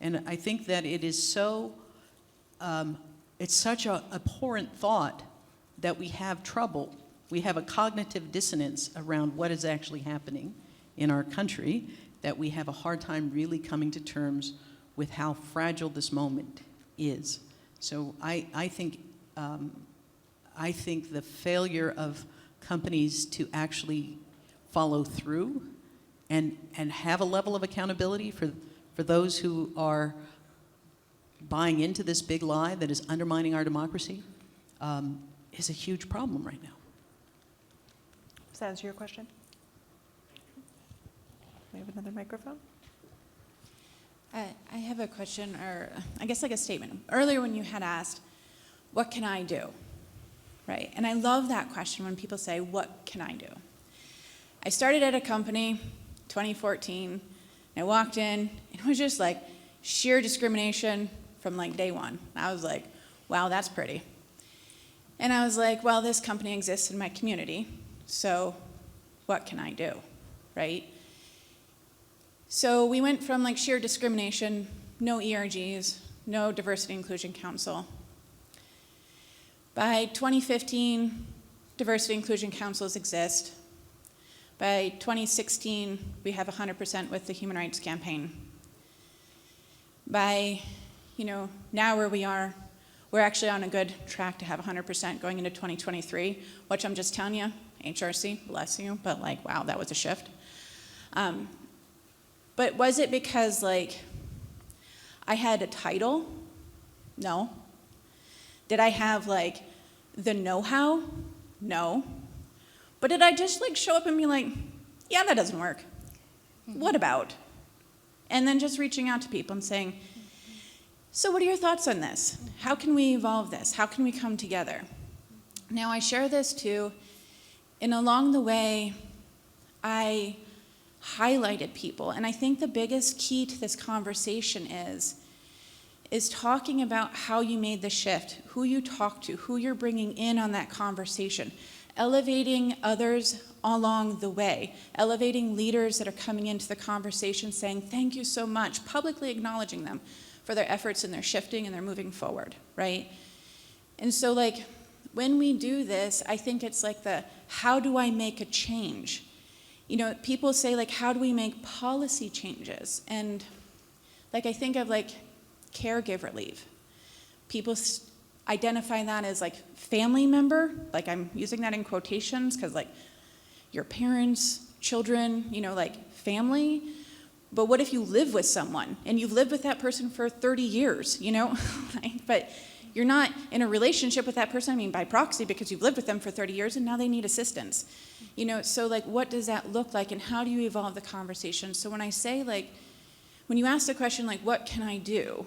And I think that it is it's such an abhorrent thought that we have trouble. We have a cognitive dissonance around what is actually happening in our country, that we have a hard time really coming to terms with how fragile this moment is. So I think the failure of companies to actually follow through and have a level of accountability for those who are buying into this big lie that is undermining our democracy is a huge problem right now. Does that answer your question? We have another microphone. I have a question, or I guess like a statement. Earlier when you had asked, what can I do? Right? And I love that question when people say, what can I do? I started at a company, 2014, and I walked in, and it was just like sheer discrimination from like day one. I was like, wow, that's pretty. And I was like, well, this company exists in my community, so what can I do, right? So we went from like sheer discrimination, no ERGs, no diversity inclusion council. By 2015, diversity inclusion councils exist. By 2016, we have 100% with the Human Rights Campaign. By, now where we are, we're actually on a good track to have 100% going into 2023, which I'm just telling you, HRC, bless you, but like, wow, that was a shift. But was it because like I had a title? No. Did I have like the know-how? No. But did I just like show up and be like, yeah, that doesn't work. What about? And then just reaching out to people and saying, so what are your thoughts on this? How can we evolve this? How can we come together? Now I share this too, and along the way, I highlighted people. And I think the biggest key to this conversation is talking about how you made the shift, who you talk to, who you're bringing in on that conversation, elevating others along the way, elevating leaders that are coming into the conversation saying, thank you so much, publicly acknowledging them for their efforts and their shifting and their moving forward, right? And so like, when we do this, I think it's like how do I make a change? People say like, how do we make policy changes? And like, I think of like caregiver leave. People identify that as like family member, like I'm using that in quotations because like your parents, children, like family. But what if you live with someone and you've lived with that person for 30 years, but you're not in a relationship with that person, by proxy, because you've lived with them for 30 years and now they need assistance. So like, what does that look like and how do you evolve the conversation? So when I say like, when you ask the question like, what can I do?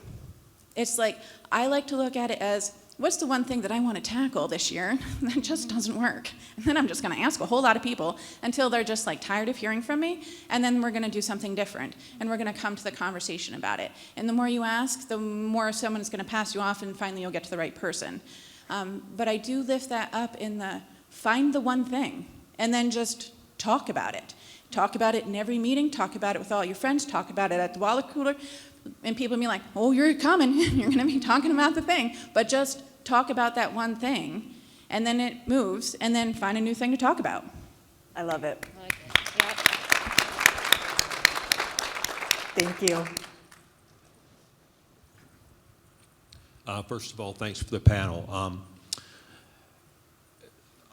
It's like, I like to look at it as, what's the one thing that I want to tackle this year that just doesn't work? And then I'm just going to ask a whole lot of people until they're just like tired of hearing from me, and then we're going to do something different, and we're going to come to the conversation about it. And the more you ask, the more someone's going to pass you off, and finally you'll get to the right person. But I do lift that up in find the one thing, and then just talk about it. Talk about it in every meeting, talk about it with all your friends, talk about it at the water cooler, and people be like, oh, you're coming, you're going to be talking about the thing, but just talk about that one thing, and then it moves, and then find a new thing to talk about. I love it. I like it. Yep. Thank you. First of all, thanks for the panel.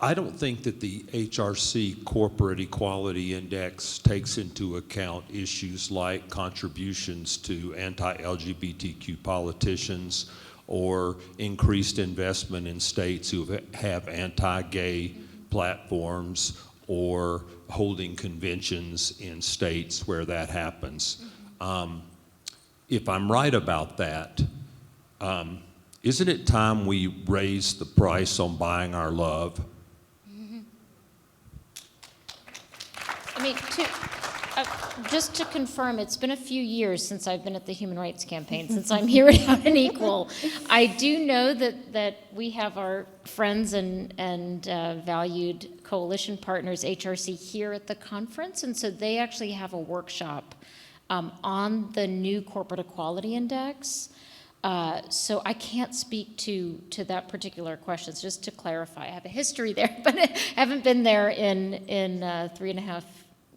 I don't think that the HRC Corporate Equality Index takes into account issues like contributions to anti-LGBTQ politicians or increased investment in states who have anti-gay platforms or holding conventions in states where that happens. If I'm right about that, Isn't it time we raise the price on buying our love? I mean, just to confirm, it's been a few years since I've been at the Human Rights Campaign, since I'm here at Out and Equal. I do know that we have our friends and valued coalition partners, HRC, here at the conference, and so they actually have a workshop on the new Corporate Equality Index. So I can't speak to that particular question. So just to clarify, I have a history there, but I haven't been there in 3.5,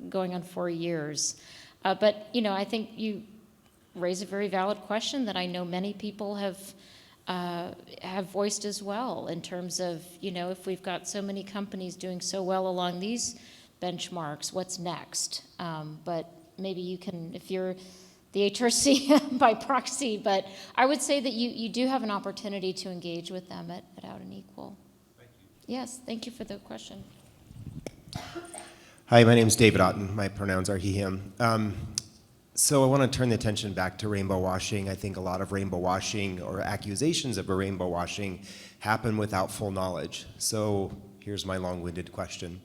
going on 4 years. But I think you raise a very valid question that I know many people have voiced as well, in terms of if we've got so many companies doing so well along these benchmarks, what's next? But maybe you can, if you're the HRC by proxy, but I would say that you do have an opportunity to engage with them at Out and Equal. Thank you. Yes, thank you for the question. Hi, my name is David Otten. My pronouns are he, him. So I want to turn the attention back to rainbow washing. I think a lot of rainbow washing or accusations of a rainbow washing happen without full knowledge. So here's my long-winded question.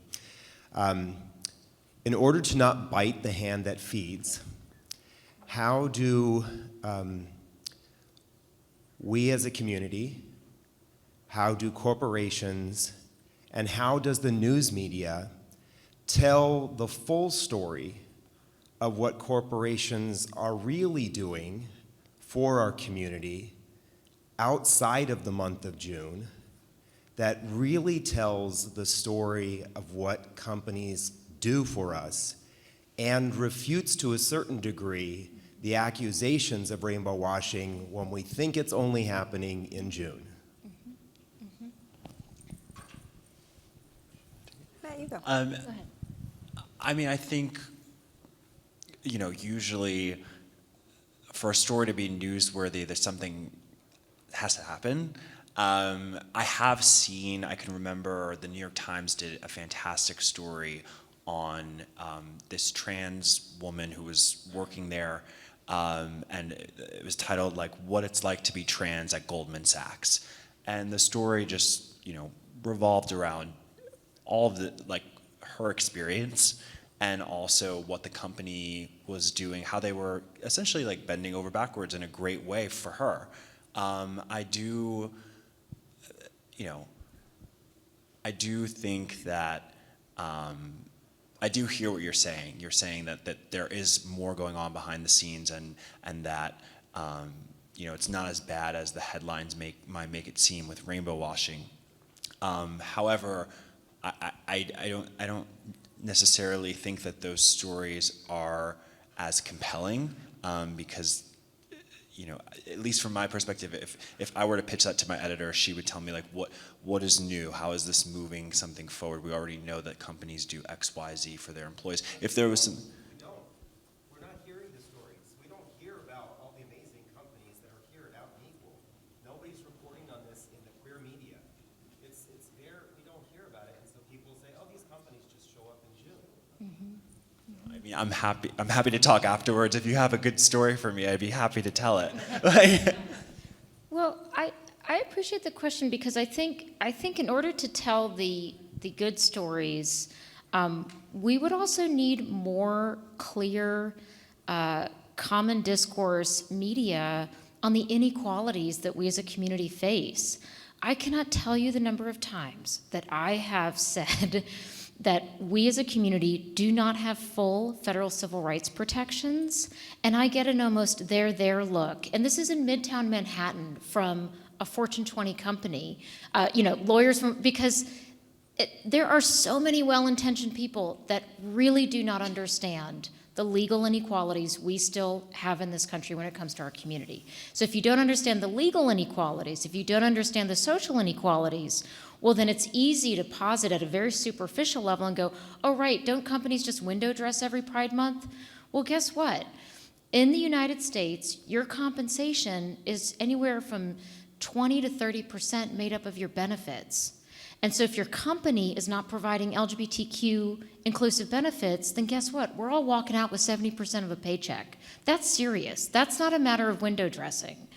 In order to not bite the hand that feeds, how do we as a community, how do corporations, and how does the news media tell the full story of what corporations are really doing for our community outside of the month of June, that really tells the story of what companies do for us and refutes to a certain degree the accusations of rainbow washing when we think it's only happening in June? Matt, you go. Go ahead. I mean, I think, usually for a story to be newsworthy, there's something that has to happen. I can remember the New York Times did a fantastic story on this trans woman who was working there, and it was titled "What It's Like to Be Trans at Goldman Sachs," and the story just revolved around all of the her experience and also what the company was doing, how they were essentially bending over backwards in a great way for her. I do think that I do hear what you're saying. You're saying that there is more going on behind the scenes, and that it's not as bad as the headlines might make it seem with rainbow washing. However, I don't necessarily think that those stories are as compelling, because at least from my perspective, if I were to pitch that to my editor, she would tell me what is new, how is this moving something forward? We already know that companies do X, Y, Z for their employees. If there was some, we're not hearing the stories. We don't hear about all the amazing companies that are here at Out and Equal. Nobody's reporting on this in the queer media. It's there. We don't hear about it, and so people say, "Oh, these companies just show up in June." I mean, I'm happy to talk afterwards. If you have a good story for me, I'd be happy to tell it. Well, I appreciate the question, because I think in order to tell the good stories, we would also need more clear, common discourse media on the inequalities that we as a community face. I cannot tell you the number of times that I have said that we as a community do not have full federal civil rights protections, and I get an almost there look. And this is in Midtown Manhattan from a Fortune 20 company, lawyers because there are so many well-intentioned people that really do not understand the legal inequalities we still have in this country when it comes to our community. So if you don't understand the legal inequalities, if you don't understand the social inequalities, well, then it's easy to posit at a very superficial level and go, oh, right, don't companies just window dress every Pride Month? Well, guess what? In the United States, your compensation is anywhere from 20 to 30% made up of your benefits. And so if your company is not providing LGBTQ inclusive benefits, then guess what? We're all walking out with 70% of a paycheck. That's serious. That's not a matter of window dressing.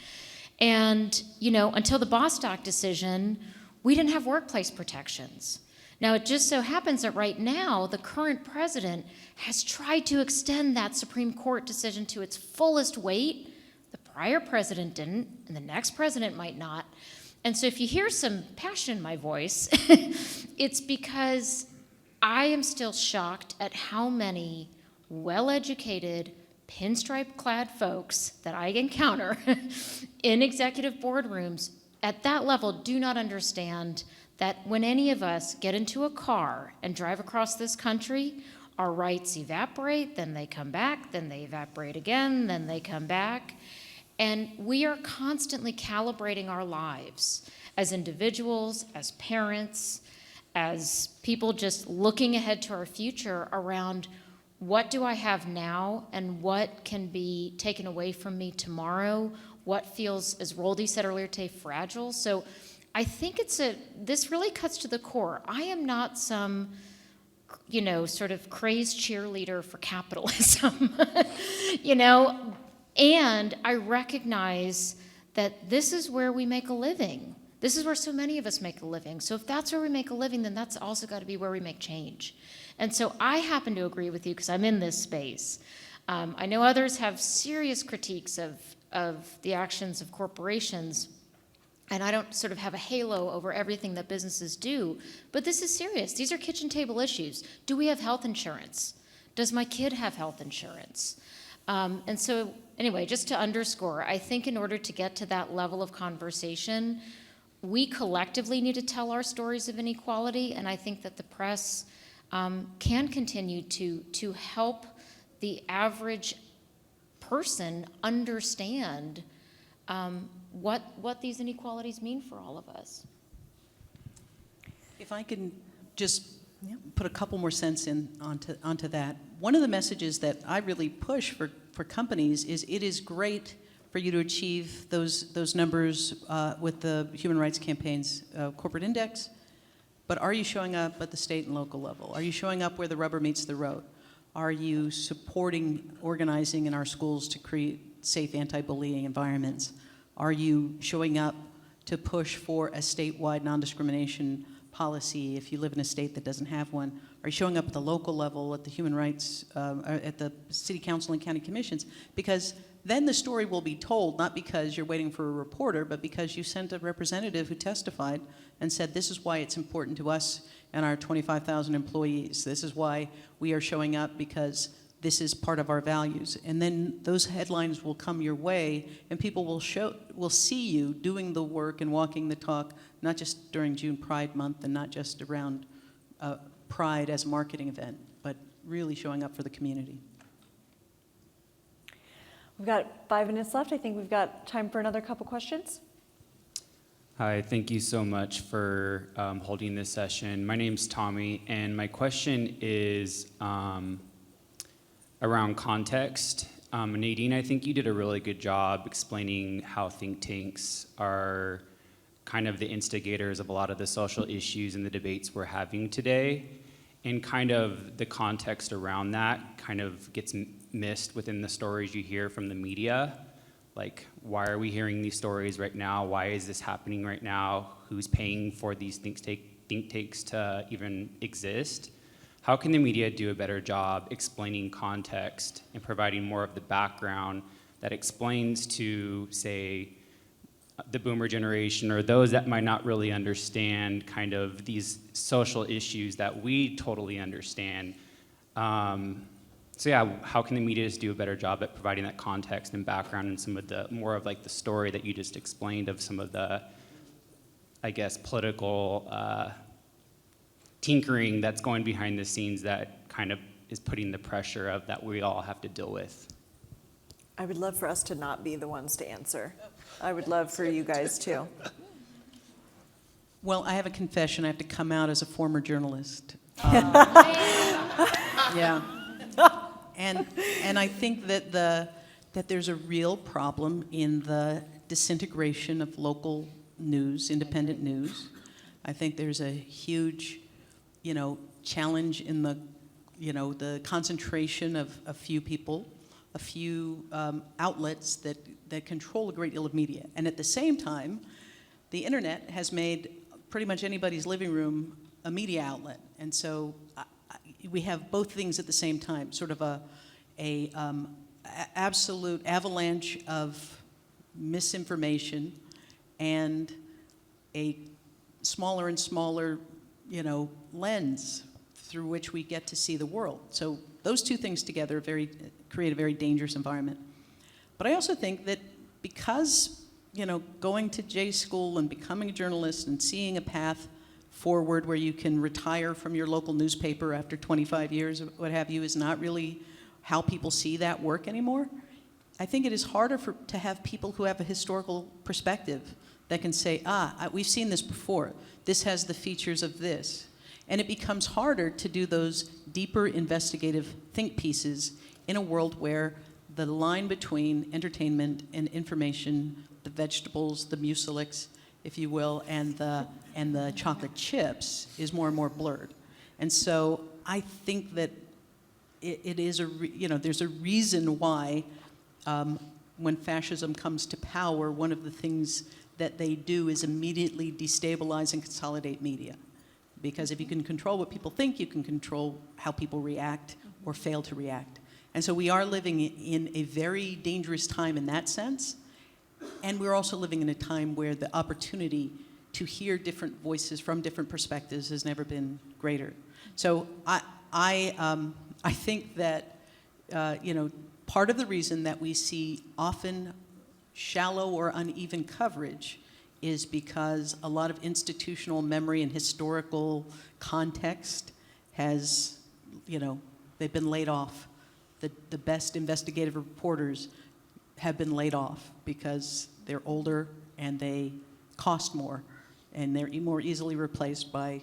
And, until the Bostock decision, we didn't have workplace protections. Now, it just so happens that right now, the current president has tried to extend that Supreme Court decision to its fullest weight. The prior president didn't, and the next president might not. And so if you hear some passion in my voice, it's because I am still shocked at how many well-educated, pinstripe-clad folks that I encounter in executive boardrooms at that level do not understand that when any of us get into a car and drive across this country, our rights evaporate, then they come back, then they evaporate again, then they come back. And we are constantly calibrating our lives as individuals, as parents, as people just looking ahead to our future around what do I have now and what can be taken away from me tomorrow, what feels, as Roldy said earlier today, fragile. So I think this really cuts to the core. I am not some, sort of crazed cheerleader for capitalism, and I recognize that this is where we make a living. This is where so many of us make a living. So if that's where we make a living, then that's also got to be where we make change. And so I happen to agree with you because I'm in this space. I know others have serious critiques of the actions of corporations, and I don't sort of have a halo over everything that businesses do, but this is serious. These are kitchen table issues. Do we have health insurance? Does my kid have health insurance? And so anyway, just to underscore, I think in order to get to that level of conversation, we collectively need to tell our stories of inequality, and I think that the press can continue to help the average person understand what these inequalities mean for all of us. If I can just put a couple more cents onto that. One of the messages that I really push for companies is it is great for you to achieve those numbers with the Human Rights Campaign's corporate index, but are you showing up at the state and local level? Are you showing up where the rubber meets the road? Are you supporting organizing in our schools to create safe anti-bullying environments? Are you showing up to push for a statewide non-discrimination policy if you live in a state that doesn't have one? Are you showing up at the local level, at the human rights, at the city council and county commissions? Because then the story will be told, not because you're waiting for a reporter, but because you sent a representative who testified and said, this is why it's important to us and our 25,000 employees. This is why we are showing up, because this is part of our values. And then those headlines will come your way, and people will see you doing the work and walking the talk, not just during June Pride Month and not just around Pride as a marketing event, but really showing up for the community. We've got 5 minutes left. I think we've got time for another couple questions. Hi, thank you so much for holding this session. My name's Tommy, and my question is around context. Nadine, I think you did a really good job explaining how think tanks are kind of the instigators of a lot of the social issues and the debates we're having today. And kind of the context around that kind of gets missed within the stories you hear from the media. Like, why are we hearing these stories right now? Why is this happening right now? Who's paying for these think tanks to even exist? How can the media do a better job explaining context and providing more of the background that explains to, say, the boomer generation or those that might not really understand kind of these social issues that we totally understand? So yeah, how can the media just do a better job at providing that context and background and some of the more of like the story that you just explained of some of the, I guess, political tinkering that's going behind the scenes that kind of is putting the pressure of that we all have to deal with? I would love for us to not be the ones to answer. I would love for you guys to. Well, I have a confession. I have to come out as a former journalist. Yeah. And I think that that there's a real problem in the disintegration of local news, independent news. I think there's a huge, challenge in the concentration of a few people a few outlets that control a great deal of media. And at the same time, the internet has made pretty much anybody's living room a media outlet. And so we have both things at the same time, sort of a absolute avalanche of misinformation and a smaller and smaller, lens through which we get to see the world. So those two things together create a very dangerous environment. But I also think that because, going to J school and becoming a journalist and seeing a path forward where you can retire from your local newspaper after 25 years or what have you is not really how people see that work anymore. I think it is harder to have people who have a historical perspective that can say, we've seen this before. This has the features of this. And it becomes harder to do those deeper investigative think pieces in a world where the line between entertainment and information, the vegetables, the mucilix, if you will, and the chocolate chips is more and more blurred. And so I think that it is there's a reason why when fascism comes to power, one of the things that they do is immediately destabilize and consolidate media. Because if you can control what people think, you can control how people react or fail to react. And so we are living in a very dangerous time in that sense. And we're also living in a time where the opportunity to hear different voices from different perspectives has never been greater. So I think that part of the reason that we see often shallow or uneven coverage is because a lot of institutional memory and historical context has, they've been laid off. The best investigative reporters have been laid off because they're older and they cost more, and they're more easily replaced by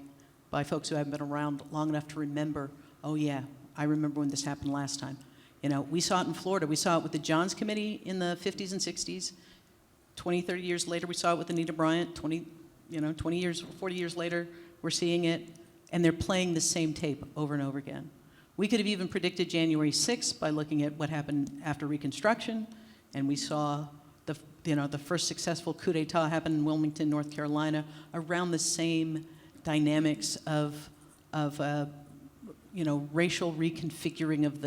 folks who haven't been around long enough to remember, oh yeah, I remember when this happened last time. We saw it in Florida. We saw it with the Johns Committee in the 50s and 60s. 20, 30 years later, we saw it with Anita Bryant. 20 years, 40 years later, we're seeing it, and they're playing the same tape over and over again. We could have even predicted January 6th by looking at what happened after Reconstruction, and we saw the first successful coup d'etat happen in Wilmington, North Carolina, around the same dynamics of racial reconfiguring of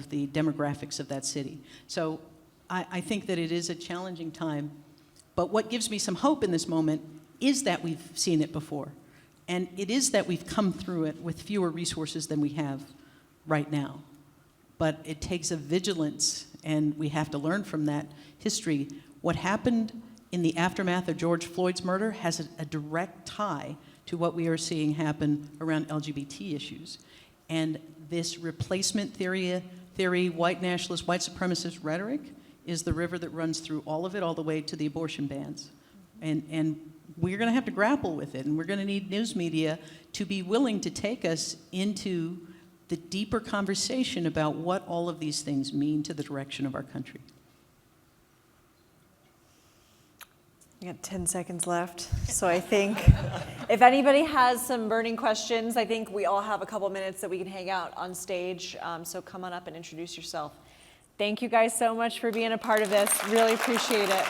the demographics of that city. So I think that it is a challenging time, but what gives me some hope in this moment is that we've seen it before, and it is that we've come through it with fewer resources than we have right now. But it takes a vigilance, and we have to learn from that history. What happened in the aftermath of George Floyd's murder has a direct tie to what we are seeing happen around LGBT issues. And this replacement theory, white nationalist, white supremacist rhetoric is the river that runs through all of it, all the way to the abortion bans. And we're going to have to grapple with it, and we're going to need news media to be willing to take us into the deeper conversation about what all of these things mean to the direction of our country. We got 10 seconds left, so I think if anybody has some burning questions, I think we all have a couple minutes that we can hang out on stage, so come on up and introduce yourself. Thank you guys so much for being a part of this. Really appreciate it.